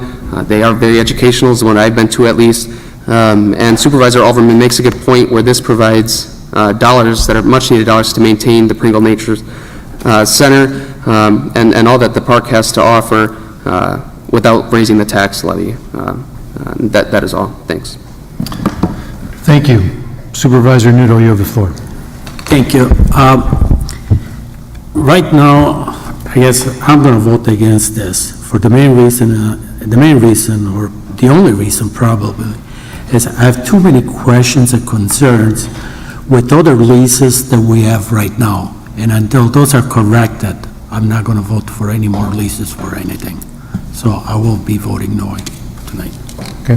They are very educational, is the one I've been to at least. And Supervisor Alverman makes a good point where this provides dollars that are much needed dollars to maintain the Pringle Nature Center and all that the park has to offer without raising the tax levy. That is all. Thanks. Thank you. Supervisor Nudo, you have the floor. Thank you. Right now, I guess I'm going to vote against this for the main reason, or the only reason probably, is I have too many questions and concerns with other leases that we have right now. And until those are corrected, I'm not going to vote for any more leases for anything. So I will be voting no tonight. Okay.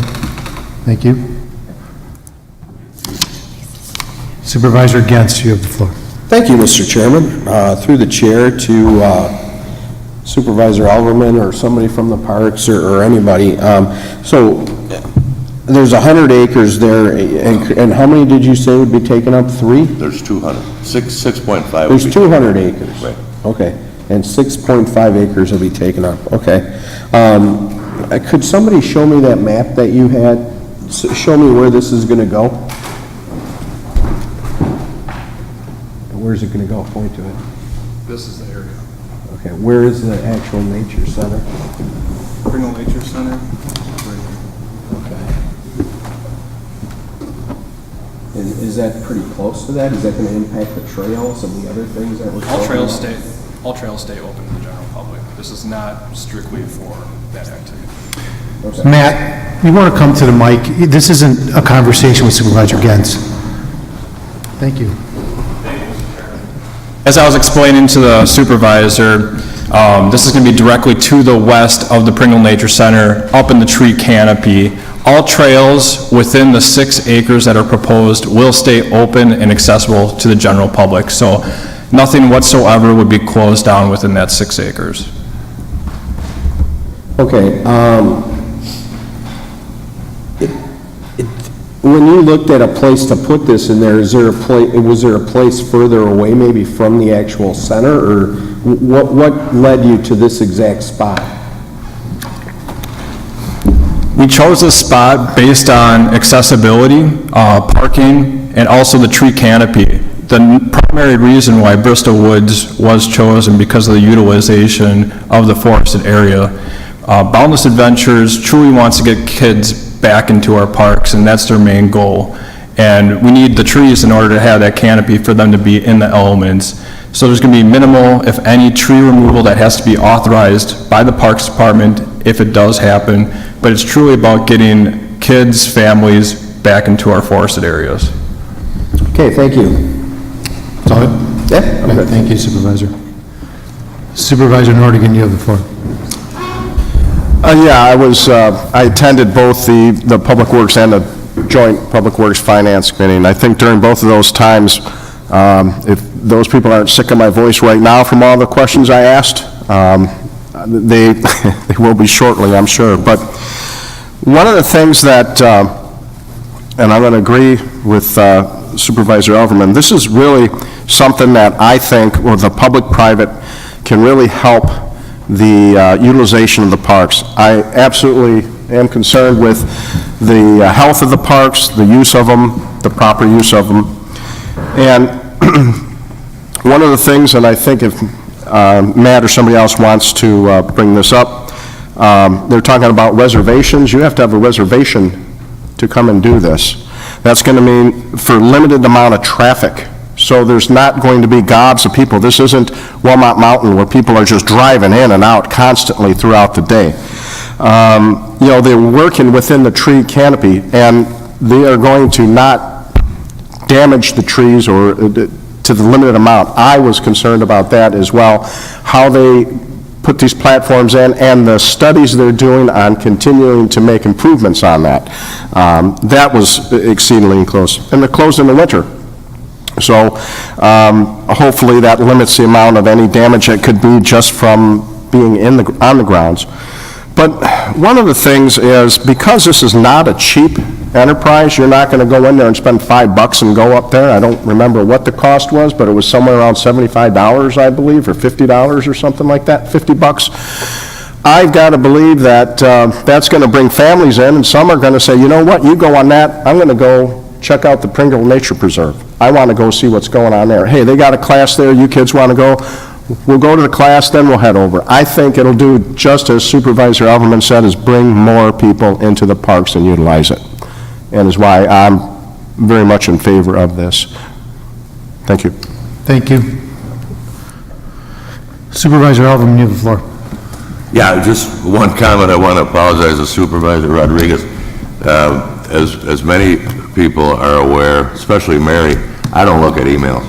Thank you. Supervisor Gens, you have the floor. Thank you, Mr. Chairman. Through the chair to Supervisor Alverman or somebody from the parks or anybody. So there's 100 acres there, and how many did you say would be taken up? 3? There's 200, 6.5. There's 200 acres. Right. Okay, and 6.5 acres will be taken up. Okay. Could somebody show me that map that you had? Show me where this is going to go. Where's it going to go? Point to it. This is the area. Okay, where is the actual nature center? Pringle Nature Center. Okay. And is that pretty close to that? Is that going to impact the trails and the other things that we're talking All about? trails stay open to the general public. This is not strictly for that activity. Matt, you want to come to the mic? This isn't a conversation with Supervisor Gens. Thank you. As I was explaining to the supervisor, this is going to be directly to the west of the Pringle Nature Center, up in the tree canopy. All trails within the 6 acres that are proposed will stay open and accessible to the general public. So nothing whatsoever would be closed down within that 6 acres. Okay, when you looked at a place to put this in there, was there a place further away maybe from the actual center, or what led you to this exact spot? We chose this spot based on accessibility, parking, and also the tree canopy. The primary reason why Bristol Woods was chosen because of the utilization of the forested area. Boundless Adventures truly wants to get kids back into our parks, and that's their main goal. And we need the trees in order to have that canopy for them to be in the elements. So there's going to be minimal, if any, tree removal that has to be authorized by the Parks Department if it does happen. But it's truly about getting kids, families back into our forested areas. Okay, thank you. That's all it? Yeah. Okay, thank you, Supervisor. Supervisor Nordigan, you have the floor. Yeah, I attended both the Public Works and the Joint Public Works Finance Committee, and I think during both of those times, if those people aren't sick of my voice right now from all the questions I asked, they will be shortly, I'm sure. But one of the things that, and I'm going to agree with Supervisor Elverman, this is really something that I think, or the public-private, can really help the utilization of the parks. I absolutely am concerned with the health of the parks, the use of them, the proper use of them. And one of the things, and I think if Matt or somebody else wants to bring this up, they're talking about reservations. You have to have a reservation to come and do this. That's going to mean for limited amount of traffic. So there's not going to be gobs of people. This isn't Wilmot Mountain where people are just driving in and out constantly throughout the day. You know, they're working within the tree canopy, and they are going to not damage the trees or to the limited amount. I was concerned about that as well, how they put these platforms in and the studies they're doing on continuing to make improvements on that. That was exceedingly close. And they're closed in the winter. So hopefully that limits the amount of any damage that could be just from being on the grounds. But one of the things is, because this is not a cheap enterprise, you're not going to go in there and spend $5 and go up there. I don't remember what the cost was, but it was somewhere around $75, I believe, or $50 or something like that, $50. I've got to believe that that's going to bring families in, and some are going to say, you know what, you go on that, I'm going to go check out the Pringle Nature Preserve. I want to go see what's going on there. Hey, they got a class there, you kids want to go? We'll go to the class, then we'll head over. I think it'll do just as Supervisor Elverman said, is bring more people into the parks and utilize it. And is why I'm very much in favor of this. Thank you. Thank you. Supervisor Elverman, you have the floor. Yeah, just one comment. I want to apologize to Supervisor Rodriguez. As many people are aware, especially Mary, I don't look at emails.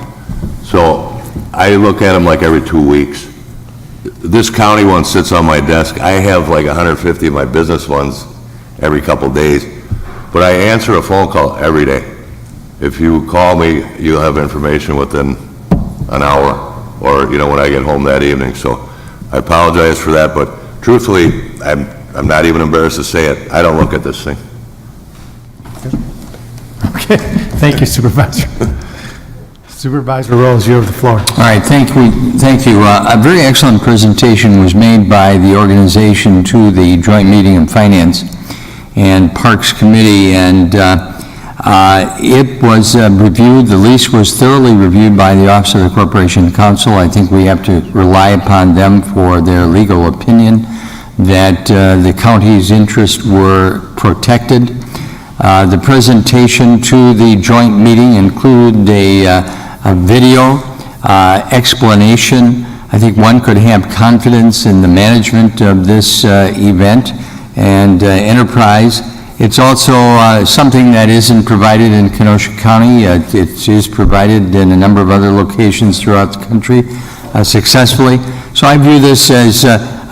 So I look at them like every 2 weeks. This county one sits on my desk. I have like 150 of my business ones every couple days, but I answer a phone call every day. If you call me, you'll have information within an hour, or when I get home that evening. So I apologize for that, but truthfully, I'm not even embarrassed to say it. I don't look at this thing. Okay, thank you, Supervisor. Supervisor Rose, you have the floor. All right, thank you. A very excellent presentation was made by the organization to the Joint Meeting of Finance and Parks Committee, and it was reviewed, the lease was thoroughly reviewed by the Office of the Corporation Counsel. I think we have to rely upon them for their legal opinion that the county's interests were protected. The presentation to the joint meeting included a video explanation. I think one could have confidence in the management of this event and enterprise. It's also something that isn't provided in Kenosha County. It is provided in a number of other locations throughout the country successfully. So I view this as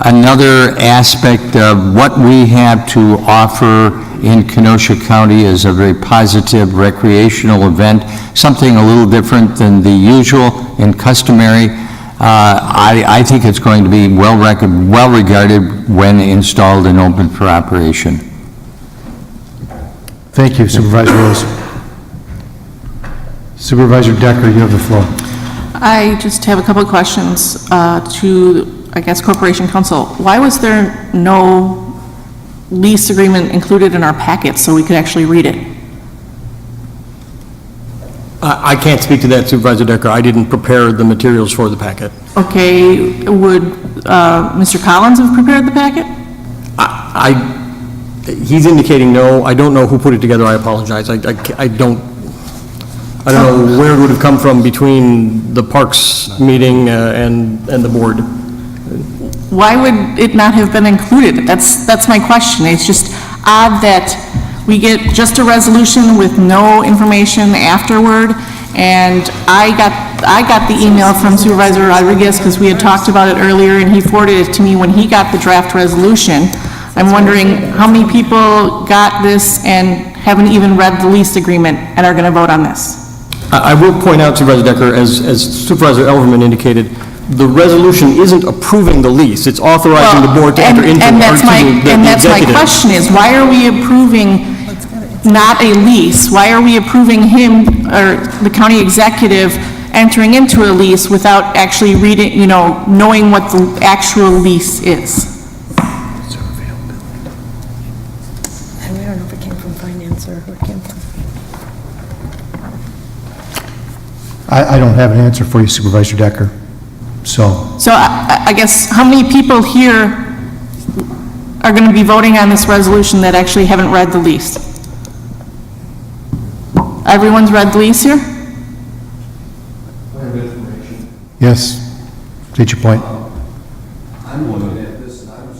another aspect of what we have to offer in Kenosha County as a very positive recreational event, something a little different than the usual and customary. I think it's going to be well regarded when installed and open for operation. Thank you, Supervisor Rose. Supervisor Decker, you have the floor. I just have a couple of questions to, I guess, Corporation Counsel. Why was there no lease agreement included in our packet so we could actually read it? I can't speak to that, Supervisor Decker. I didn't prepare the materials for the packet. Okay, would Mr. Collins have prepared the packet? He's indicating no. I don't know who put it together. I apologize. I don't know where it would have come from between the Parks meeting and the board. Why would it not have been included? That's my question. It's just odd that we get just a resolution with no information afterward, and I got the email from Supervisor Rodriguez because we had talked about it earlier, and he forwarded it to me when he got the draft resolution. I'm wondering how many people got this and haven't even read the lease agreement and are going to vote on this? I will point out, Supervisor Decker, as Supervisor Elverman indicated, the resolution isn't approving the lease. It's authorizing the board to enter into and that's my question is, why are we approving not a lease? Why are we approving him or the county executive entering into a lease without actually reading, knowing what the actual lease is? And we don't know if it came from finance or who it came from. I don't have an answer for you, Supervisor Decker. So I guess how many people here are going to be voting on this resolution that actually haven't read the lease? Everyone's read the lease here? yes, state your point. I'm looking at this, and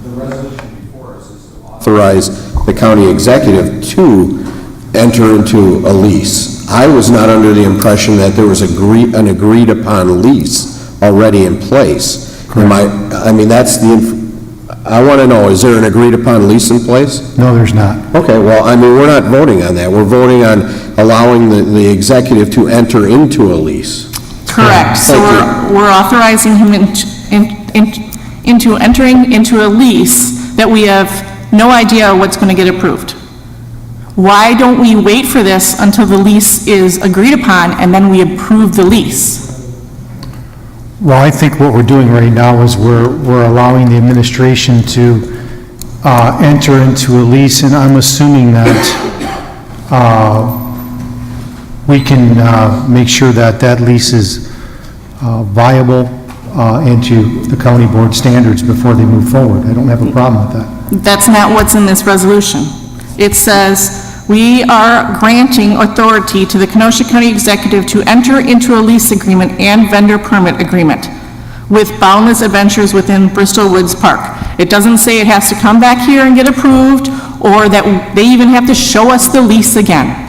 the resolution before us is to authorize the county executive to enter into a lease. I was not under the impression that there was an agreed upon lease already in place. I want to know, is there an agreed upon lease in place? No, there's not. Okay, well, we're not voting on that. We're voting on allowing the executive to enter into a lease. Correct. So we're authorizing him into entering into a lease that we have no idea what's going to get approved. Why don't we wait for this until the lease is agreed upon and then we approve the lease? Well, I think what we're doing right now is we're allowing the administration to enter into a lease, and I'm assuming that we can make sure that that lease is viable and to the county board standards before they move forward. I don't have a problem with that. That's not what's in this resolution. It says, we are granting authority to the Kenosha County Executive to enter into a lease agreement and vendor permit agreement with Boundless Adventures within Bristol Woods Park. It doesn't say it has to come back here and get approved, or that they even have to show us the lease again.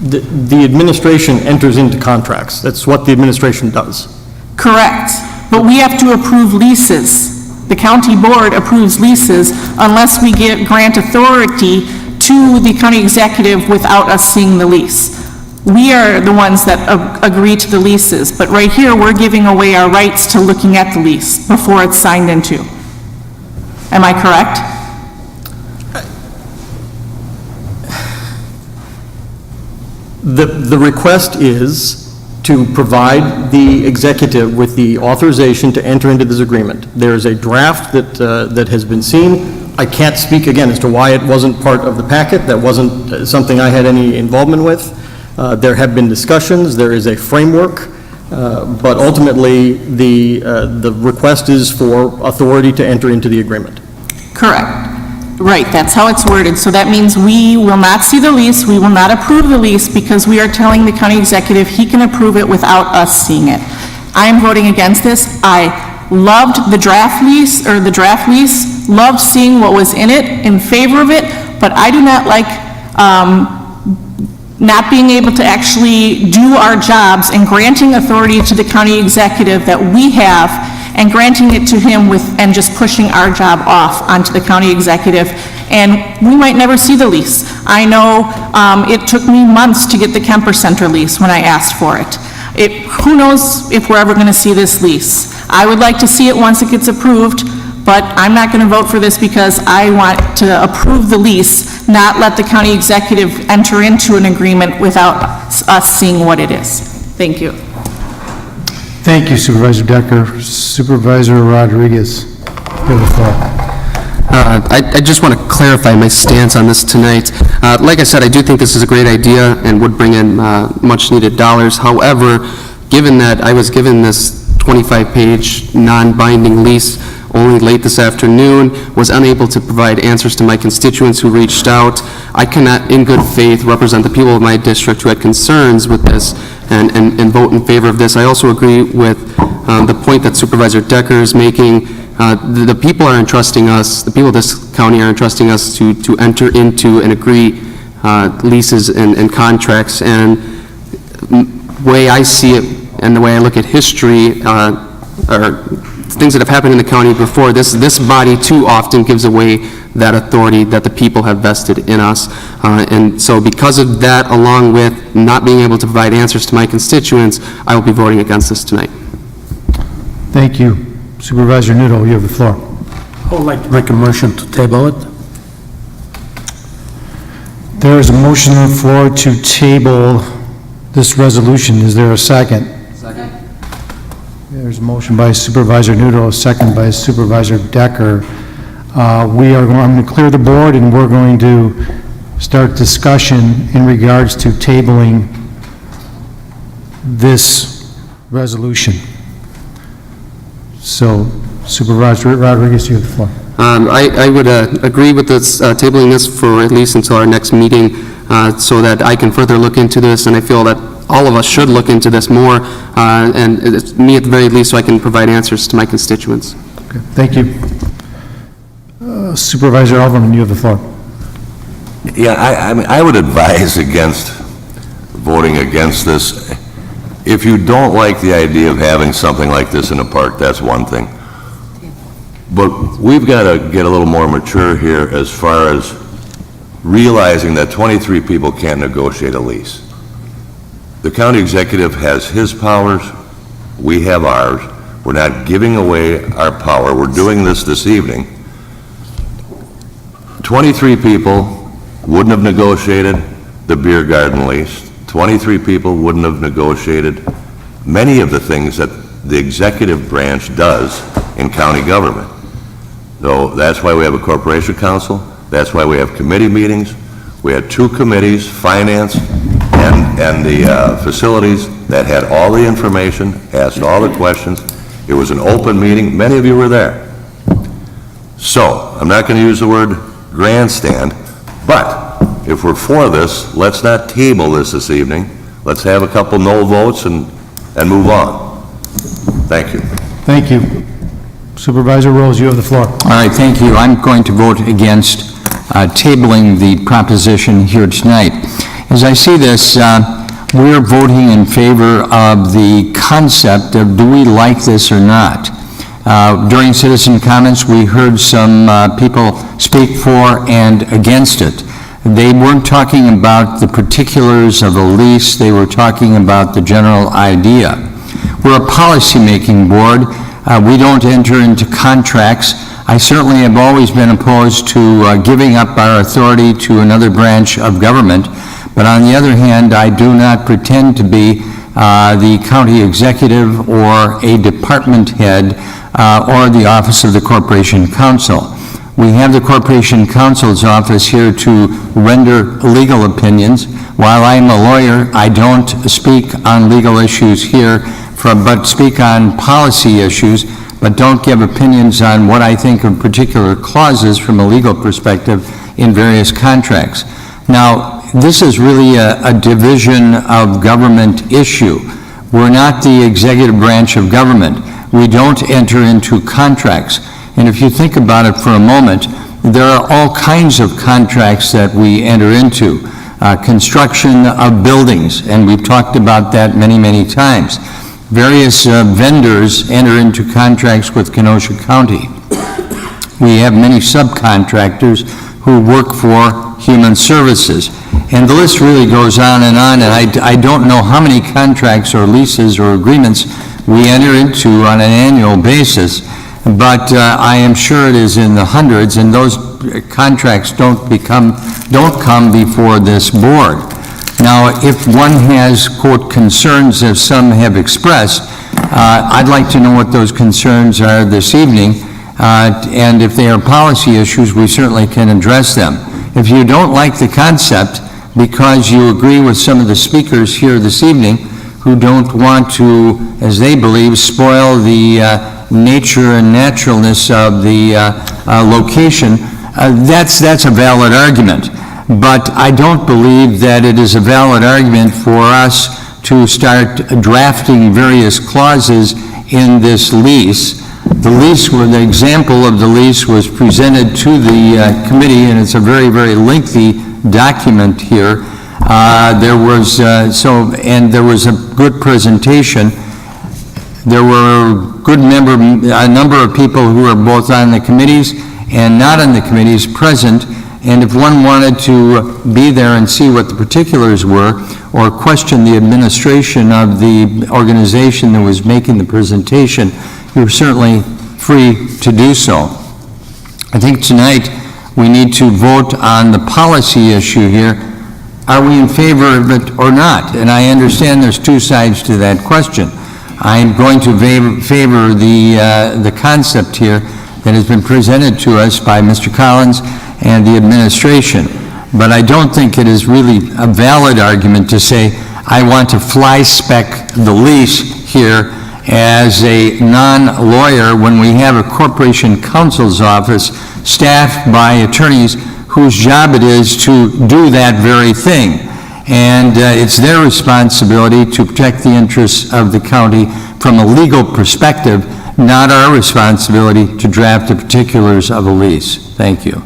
The administration enters into contracts. That's what the administration does. Correct. But we have to approve leases. The county board approves leases unless we grant authority to the county executive without us seeing the lease. We are the ones that agree to the leases, but right here, we're giving away our rights to looking at the lease before it's signed into. Am I correct? The request is to provide the executive with the authorization to enter into this agreement. There's a draft that has been seen. I can't speak again as to why it wasn't part of the packet. That wasn't something I had any involvement with. There have been discussions. There is a framework, but ultimately the request is for authority to enter into the agreement. Correct. Right, that's how it's worded. So that means we will not see the lease, we will not approve the lease because we are telling the county executive he can approve it without us seeing it. I am voting against this. I loved the draft lease, loved seeing what was in it, in favor of it, but I do not like not being able to actually do our jobs and granting authority to the county executive that we have and granting it to him and just pushing our job off onto the county executive, and we might never see the lease. I know it took me months to get the Kemper Center lease when I asked for it. Who knows if we're ever going to see this lease? I would like to see it once it gets approved, but I'm not going to vote for this because I want to approve the lease, not let the county executive enter into an agreement without us seeing what it is. Thank you. Thank you, Supervisor Decker. Supervisor Rodriguez, you have the floor. I just want to clarify my stance on this tonight. Like I said, I do think this is a great idea and would bring in much-needed dollars. However, given that I was given this 25-page non-binding lease only late this afternoon, was unable to provide answers to my constituents who reached out, I cannot, in good faith, represent the people of my district who had concerns with this and vote in favor of this. I also agree with the point that Supervisor Decker is making. The people are entrusting us, the people of this county are entrusting us to enter into and agree leases and contracts. And the way I see it and the way I look at history, or things that have happened in the county before, this body too often gives away that authority that the people have vested in us. And so because of that, along with not being able to provide answers to my constituents, I will be voting against this tonight. Thank you. Supervisor Nudo, you have the floor. I would like to make a motion to table it. There is a motion on the floor to table this resolution. Is there a second? Second. There's a motion by Supervisor Nudo, a second by Supervisor Decker. I'm going to clear the board, and we're going to start discussion in regards to tabling this resolution. So, Supervisor Rodriguez, you have the floor. I would agree with this, tabling this for at least until our next meeting, so that I can further look into this, and I feel that all of us should look into this more, and it's me at the very least, so I can provide answers to my constituents. Okay, thank you. Supervisor Alverman, you have the floor. Yeah, I would advise against voting against this. If you don't like the idea of having something like this in a park, that's one thing. But we've got to get a little more mature here as far as realizing that 23 people can't negotiate a lease. The county executive has his powers, we have ours. We're not giving away our power. We're doing this evening. 23 people wouldn't have negotiated the beer garden lease. 23 people wouldn't have negotiated many of the things that the executive branch does in county government. So that's why we have a corporation council. That's why we have committee meetings. We had 2 committees, finance and the facilities, that had all the information, asked all the questions. It was an open meeting. Many of you were there. So I'm not going to use the word grandstand, but if we're for this, let's not table this evening. Let's have a couple no votes and move on. Thank you. Thank you. Supervisor Rose, you have the floor. All right, thank you. I'm going to vote against tabling the proposition here tonight. As I see this, we're voting in favor of the concept of do we like this or not. During citizen comments, we heard some people speak for and against it. They weren't talking about the particulars of a lease, they were talking about the general idea. We're a policy-making board. We don't enter into contracts. I certainly have always been opposed to giving up our authority to another branch of government, but on the other hand, I do not pretend to be the county executive or a department head or the office of the Corporation Counsel. We have the Corporation Counsel's office here to render legal opinions. While I'm a lawyer, I don't speak on legal issues here, but speak on policy issues. But but don't give opinions on what I think of particular clauses from a legal perspective in various contracts. Now, this is really a division of government issue. We're not the executive branch of government. We don't enter into contracts. And if you think about it for a moment, there are all kinds of contracts that we enter into. Construction of buildings, and we've talked about that many, many times. Various vendors enter into contracts with Kenosha County. We have many subcontractors who work for human services. And the list really goes on, and I don't know how many contracts or leases or agreements we enter into on an annual basis, but I am sure it is in the hundreds, and those contracts don't come before this board. Now, if one has, quote, concerns, as some have expressed, I'd like to know what those concerns are this evening, and if they are policy issues, we certainly can address them. If you don't like the concept because you agree with some of the speakers here this evening who don't want to, as they believe, spoil the nature and naturalness of the location, that's a valid argument. But I don't believe that it is a valid argument for us to start drafting various clauses in this lease. The example of the lease was presented to the committee, and it's a very, very lengthy document here. There was a good presentation. There were a number of people who were both on the committees and not on the committees present, and if one wanted to be there and see what the particulars were, or question the administration of the organization that was making the presentation, you're certainly free to do so. I think tonight we need to vote on the policy issue here. Are we in favor of it or not? And I understand there's two sides to that question. I'm going to favor the concept here that has been presented to us by Mr. Collins and the administration. But I don't think it is really a valid argument to say, I want to fly spec the lease here as a non-lawyer when we have a corporation counsel's office staffed by attorneys whose job it is to do that very thing. And it's their responsibility to protect the interests of the county from a legal perspective, not our responsibility to draft the particulars of a lease. Thank you.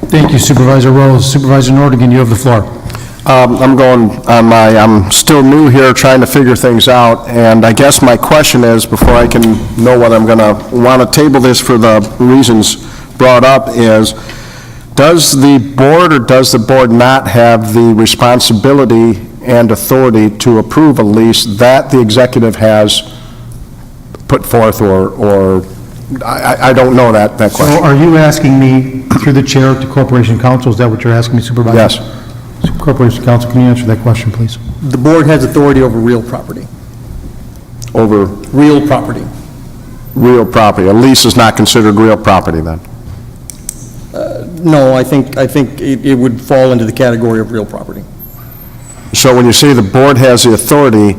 Thank you, Supervisor Rose. Supervisor Nordigan, you have the floor. I'm still new here trying to figure things out, and I guess my question is, before I can know whether I'm going to want to table this for the reasons brought up, is does the board or does the board not have the responsibility and authority to approve a lease that the executive has put forth, or I don't know that question. So are you asking me, through the chair to Corporation Counsel, is that what you're asking me, Supervisor? Yes. Corporation Counsel, can you answer that question, please? The board has authority over real property. Over? Real property. Real property. A lease is not considered real property, then? No, I think it would fall into the category of real property. So when you say the board has the authority,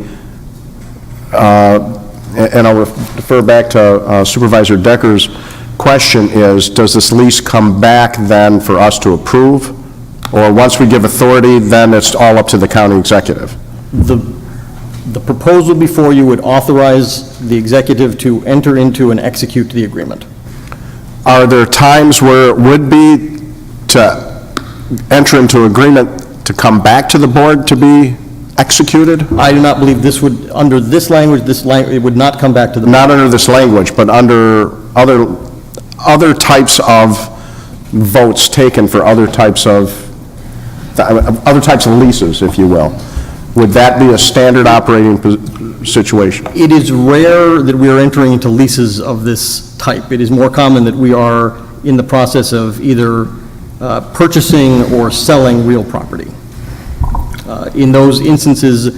and I'll refer back to Supervisor Decker's question, is does this lease come back then for us to approve? Or once we give authority, then it's all up to the county executive? The proposal before you would authorize the executive to enter into and execute the agreement. Are there times where it would be to enter into agreement to come back to the board to be executed? I do not believe this would, under this language, it would not come back to the board. Not under this language, but under other types of votes taken for other types of leases, if you will. Would that be a standard operating situation? It is rare that we are entering into leases of this type. It is more common that we are in the process of either purchasing or selling real property. In those instances,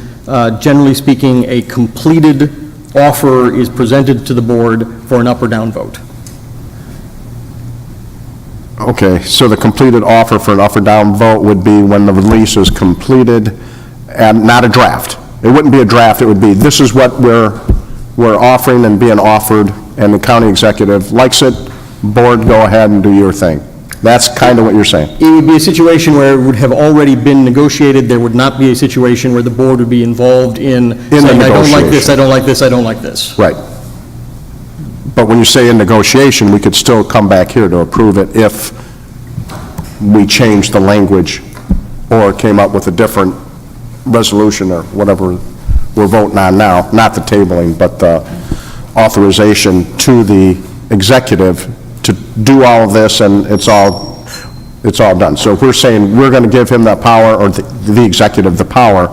generally speaking, a completed offer is presented to the board for an up or down vote. Okay, so the completed offer for an up or down vote would be when the lease is completed and not a draft. It wouldn't be a draft, it would be, this is what we're we're offering and being offered, and the county executive likes it, board, go ahead and do your thing. That's kind of what you're saying. It would be a situation where it would have already been negotiated. There would not be a situation where the board would be involved in saying, I don't like this, I don't like this, I don't like this. Right. But when you say in negotiation, we could still come back here to approve it if we changed the language or came up with a different resolution or whatever we're voting on now, not the tabling, but the authorization to the executive to do all of this, and it's all done. So if we're saying we're going to give him that power, or the executive the power,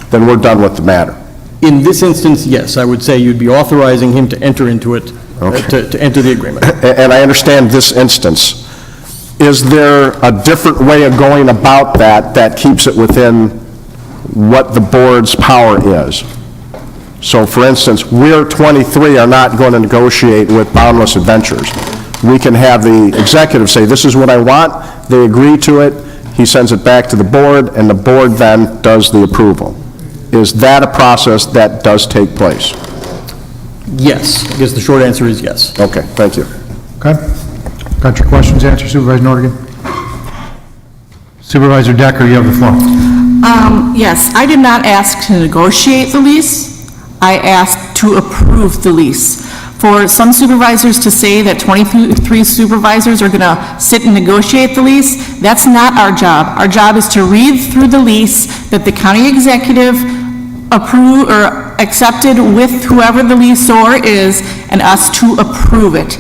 then we're done with the matter. In this instance, yes, I would say you'd be authorizing him to enter into it, to enter the agreement. And I understand this instance. Is there a different way of going about that keeps it within what the board's power is? So for instance, we're 23 are not going to negotiate with Boundless Adventures. We can have the executive say, this is what I want, they agree to it, he sends it back to the board, and the board then does the approval. Is that a process that does take place? Yes, I guess the short answer is yes. Okay, thank you. Okay. Got your questions answered, Supervisor Nordigan? Supervisor Decker, you have the floor. Yes, I did not ask to negotiate the lease. I asked to approve the lease. For some supervisors to say that 23 supervisors are going to sit and negotiate the lease, that's not our job. Our job is to read through the lease that the county executive approved or accepted with whoever the leaseor is, and us to approve it.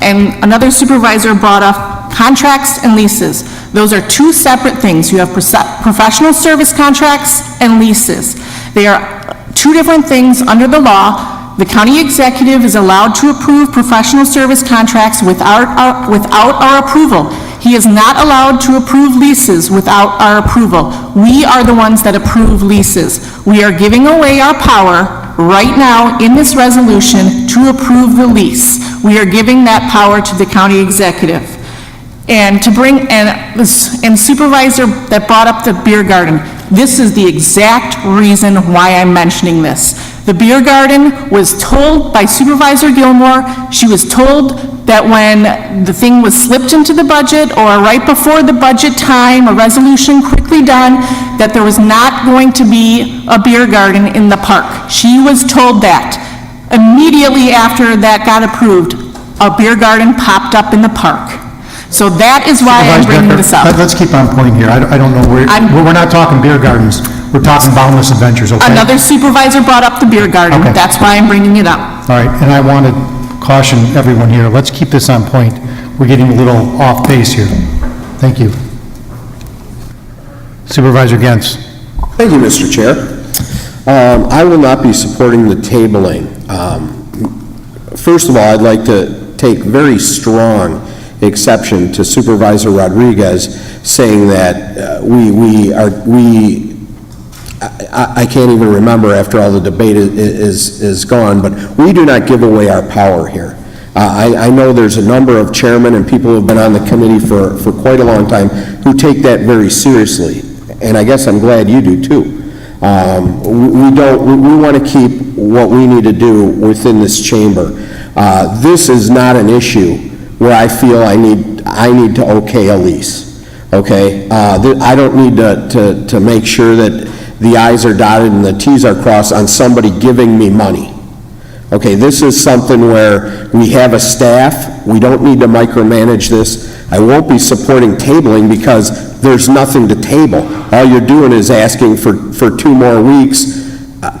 And another supervisor brought up contracts and leases. Those are two separate things. You have professional service contracts and leases. They are two different things under the law. The county executive is allowed to approve professional service contracts without our approval. He is not allowed to approve leases without our approval. We are the ones that approve leases. We are giving away our power right now in this resolution to approve the lease. We are giving that power to the county executive. And to bring, and supervisor that brought up the beer garden, this is the exact reason why I'm mentioning this. The beer garden was told by Supervisor Gilmore, she was told that when the thing was slipped into the budget or right before the budget time, a resolution quickly done, that there was not going to be a beer garden in the park. She was told that. Immediately after that got approved, a beer garden popped up in the park. So that is why I'm bringing this up. Let's keep on point here. I don't know, we're not talking beer gardens. We're talking Boundless Adventures, okay? Another supervisor brought up the beer garden. Okay. That's why I'm bringing it up. All right, and I want to caution everyone here, let's keep this on point. We're getting a little off base here. Thank you. Supervisor Gens. Thank you, Mr. Chair. I will not be supporting the tabling. First of all, I'd like to take very strong exception to Supervisor Rodriguez saying that I can't even remember after all the debate is gone, but we do not give away our power here. I know there's a number of chairmen and people who have been on the committee for quite a long time who take that very seriously, and I guess I'm glad you do too. We want to keep what we need to do within this chamber. This is not an issue where I feel I need to okay a lease, okay? I don't need to make sure that the I's are dotted and the T's are crossed on somebody giving me money. Okay, this is something where we have a staff, we don't need to micromanage this. I won't be supporting tabling because there's nothing to table. All you're doing is asking for 2 more weeks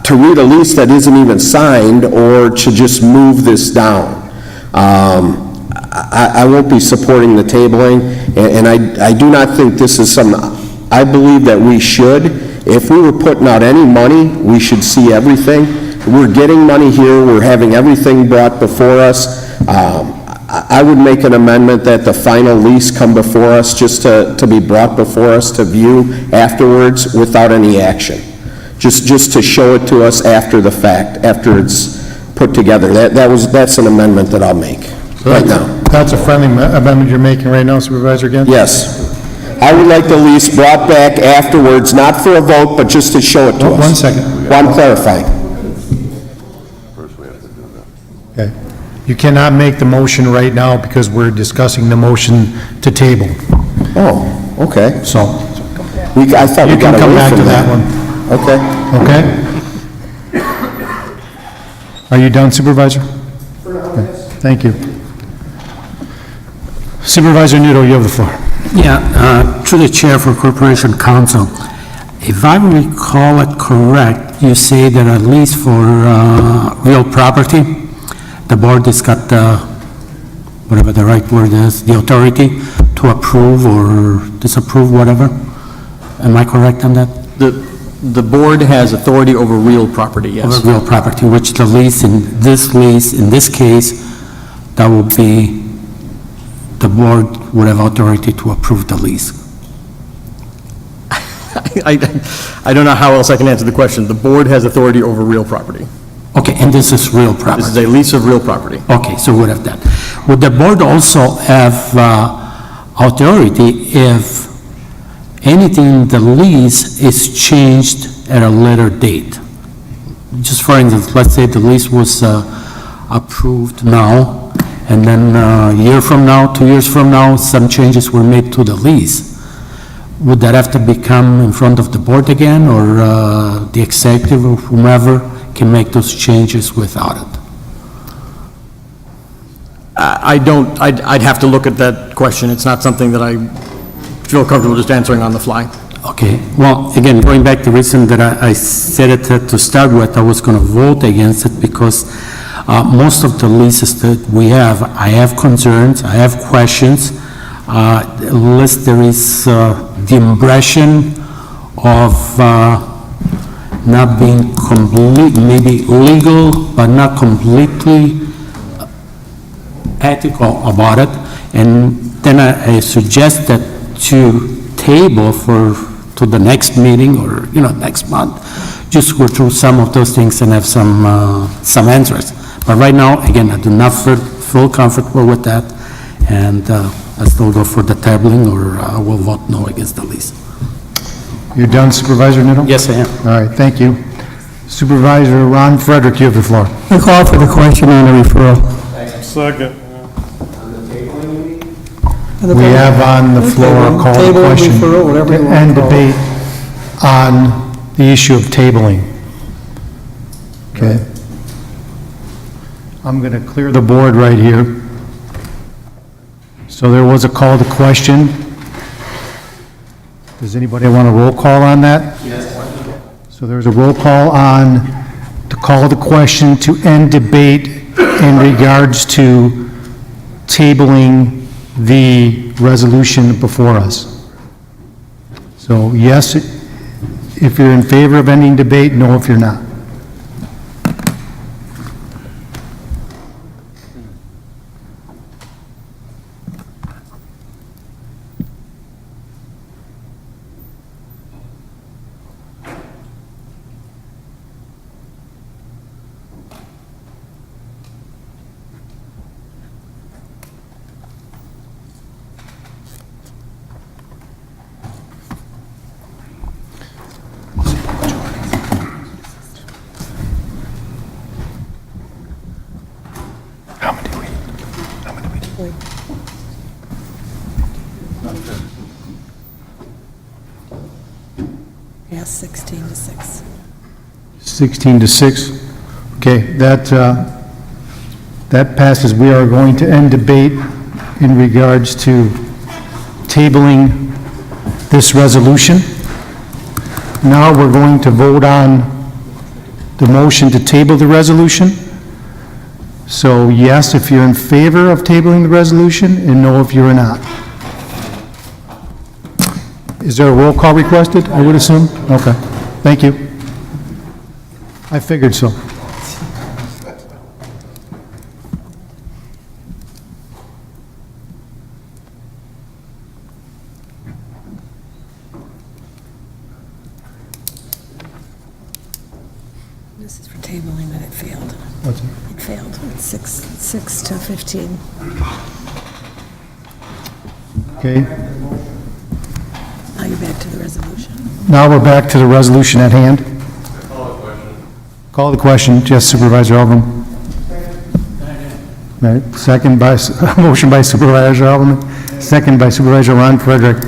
to read a lease that isn't even signed or to just move this down. I won't be supporting the tabling, and I do not think this is something, I believe that we should. If we were putting out any money, we should see everything. We're getting money here, we're having everything brought before us. I would make an amendment that the final lease come before us, just to be brought before us to view afterwards without any action. Just to show it to us after the fact, after it's put together. That's an amendment that I'll make right now. That's a friendly amendment you're making right now, Supervisor Gens? Yes. I would like the lease brought back afterwards, not for a vote, but just to show it to us. 1 second. Well, I'm clarifying. Okay. You cannot make the motion right now because we're discussing the motion to table. Oh, okay. So, I thought we you can got come away back from to that one. one. Okay? Are you done, Supervisor? Okay. Thank you. Supervisor Newell, you have the floor. Yeah, through the Chair for Corporation Counsel, if I recall it correct, you say that at least for real property, the board has got the, whatever the right word is, the authority to approve or disapprove, whatever. Am I correct on that? The board has authority over real property, yes. Over real property, which the lease, in this case, that would be, the board would have authority to approve the lease. I don't know how else I can answer the question. The board has authority over real property. Okay, and this is real property? This is a lease of real property. Okay, so we would have that. Would the board also have authority if anything in the lease is changed at a later date? Just for instance, let's say the lease was approved now, and then a year from now, 2 years from now, some changes were made to the lease. Would that have to become in front of the board again, or the executive or whomever can make those changes without it? I'd have to look at that question. It's not something that I feel comfortable just answering on the fly. Okay, well, again, going back to the reason that I said it to start with, I was going to vote against it because most of the leases that we have, I have concerns, I have questions. Unless there is the impression of not being complete, maybe legal, but not completely ethical about it. And then I suggest that to table to the next meeting or, next month, just go through some of those things and have some answers. But right now, again, I do not feel comfortable with that, and I still go for the tabling, or I will vote no against the lease. You're done, Supervisor Nittle? Yes, I am. All right, thank you. Supervisor Ron Frederick, you have the floor. I call for the question on the referral. Second. We have on the floor a call to Table, question referral, whatever you want to and call it. debate on the issue of tabling. Okay? I'm going to clear the board right here. So there was a call to question. Does anybody want a roll call on that? Yes. So there's a roll call on to call the question to end debate in regards to tabling the resolution before us. So yes, if you're in favor of ending debate, no if you're not. Yes, 16 to 6. 16 to 6. Okay, that passes. We are going to end debate in regards to tabling this resolution. Now we're going to vote on the motion to table the resolution. So yes, if you're in favor of tabling the resolution, and no if you're not. Is there a roll call requested, I would assume? Okay, thank you. I figured so. This is for tabling, but it failed. What's it? It failed. It's 6 to 15. Okay, Now you're back to the resolution. now we're back to the resolution at hand. Call the question, yes, Supervisor Elvin. Right, second by, motion by Supervisor Alderman, second by Supervisor Ron Frederick.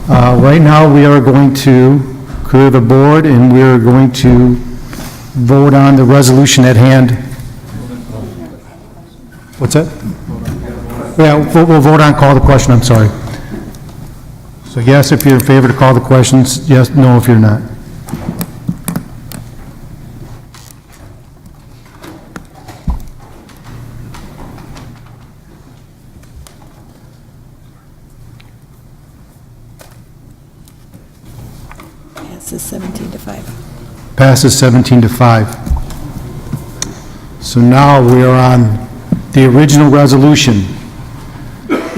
Right now, we are going to clear the board, and we are going to vote on the resolution at hand. What's that? Yeah, we'll vote on call the question, I'm sorry. So yes, if you're in favor to call the questions, yes, no, if you're not. Passes 17 to 5. Passes 17 to 5. So now we are on the original resolution.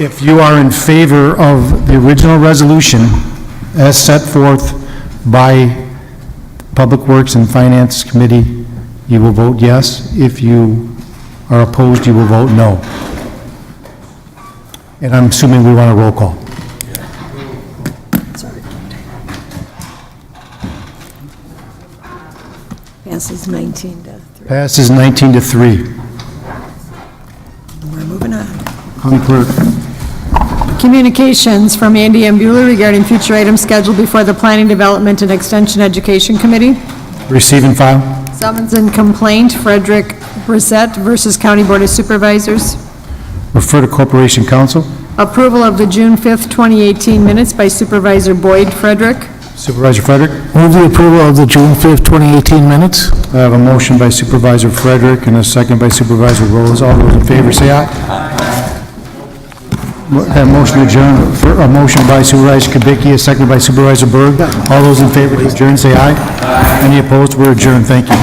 If you are in favor of the original resolution as set forth by Public Works and Finance Committee, you will vote yes. If you are opposed, you will vote no. And I'm assuming we want a roll call. Passes 19 to 3. Passes 19 to 3. We're moving on. County Clerk. Communications from Andy M. Bueller regarding future items scheduled before the Planning, Development, and Extension Education Committee. Receive and file. Summons and complaint, Frederick Brissette versus County Board of Supervisors. Refer to Corporation Council. Approval of the June 5th, 2018 minutes by Supervisor Boyd Frederick. Supervisor Frederick. Move the approval of the June 5th, 2018 minutes. I have a motion by Supervisor Frederick and a second by Supervisor Rose. All those in favor say aye. That motion adjourned, a motion by Supervisor Kubicki, a second by Supervisor Berg. All those in favor to adjourn say aye. Any opposed? We're adjourned. Thank you.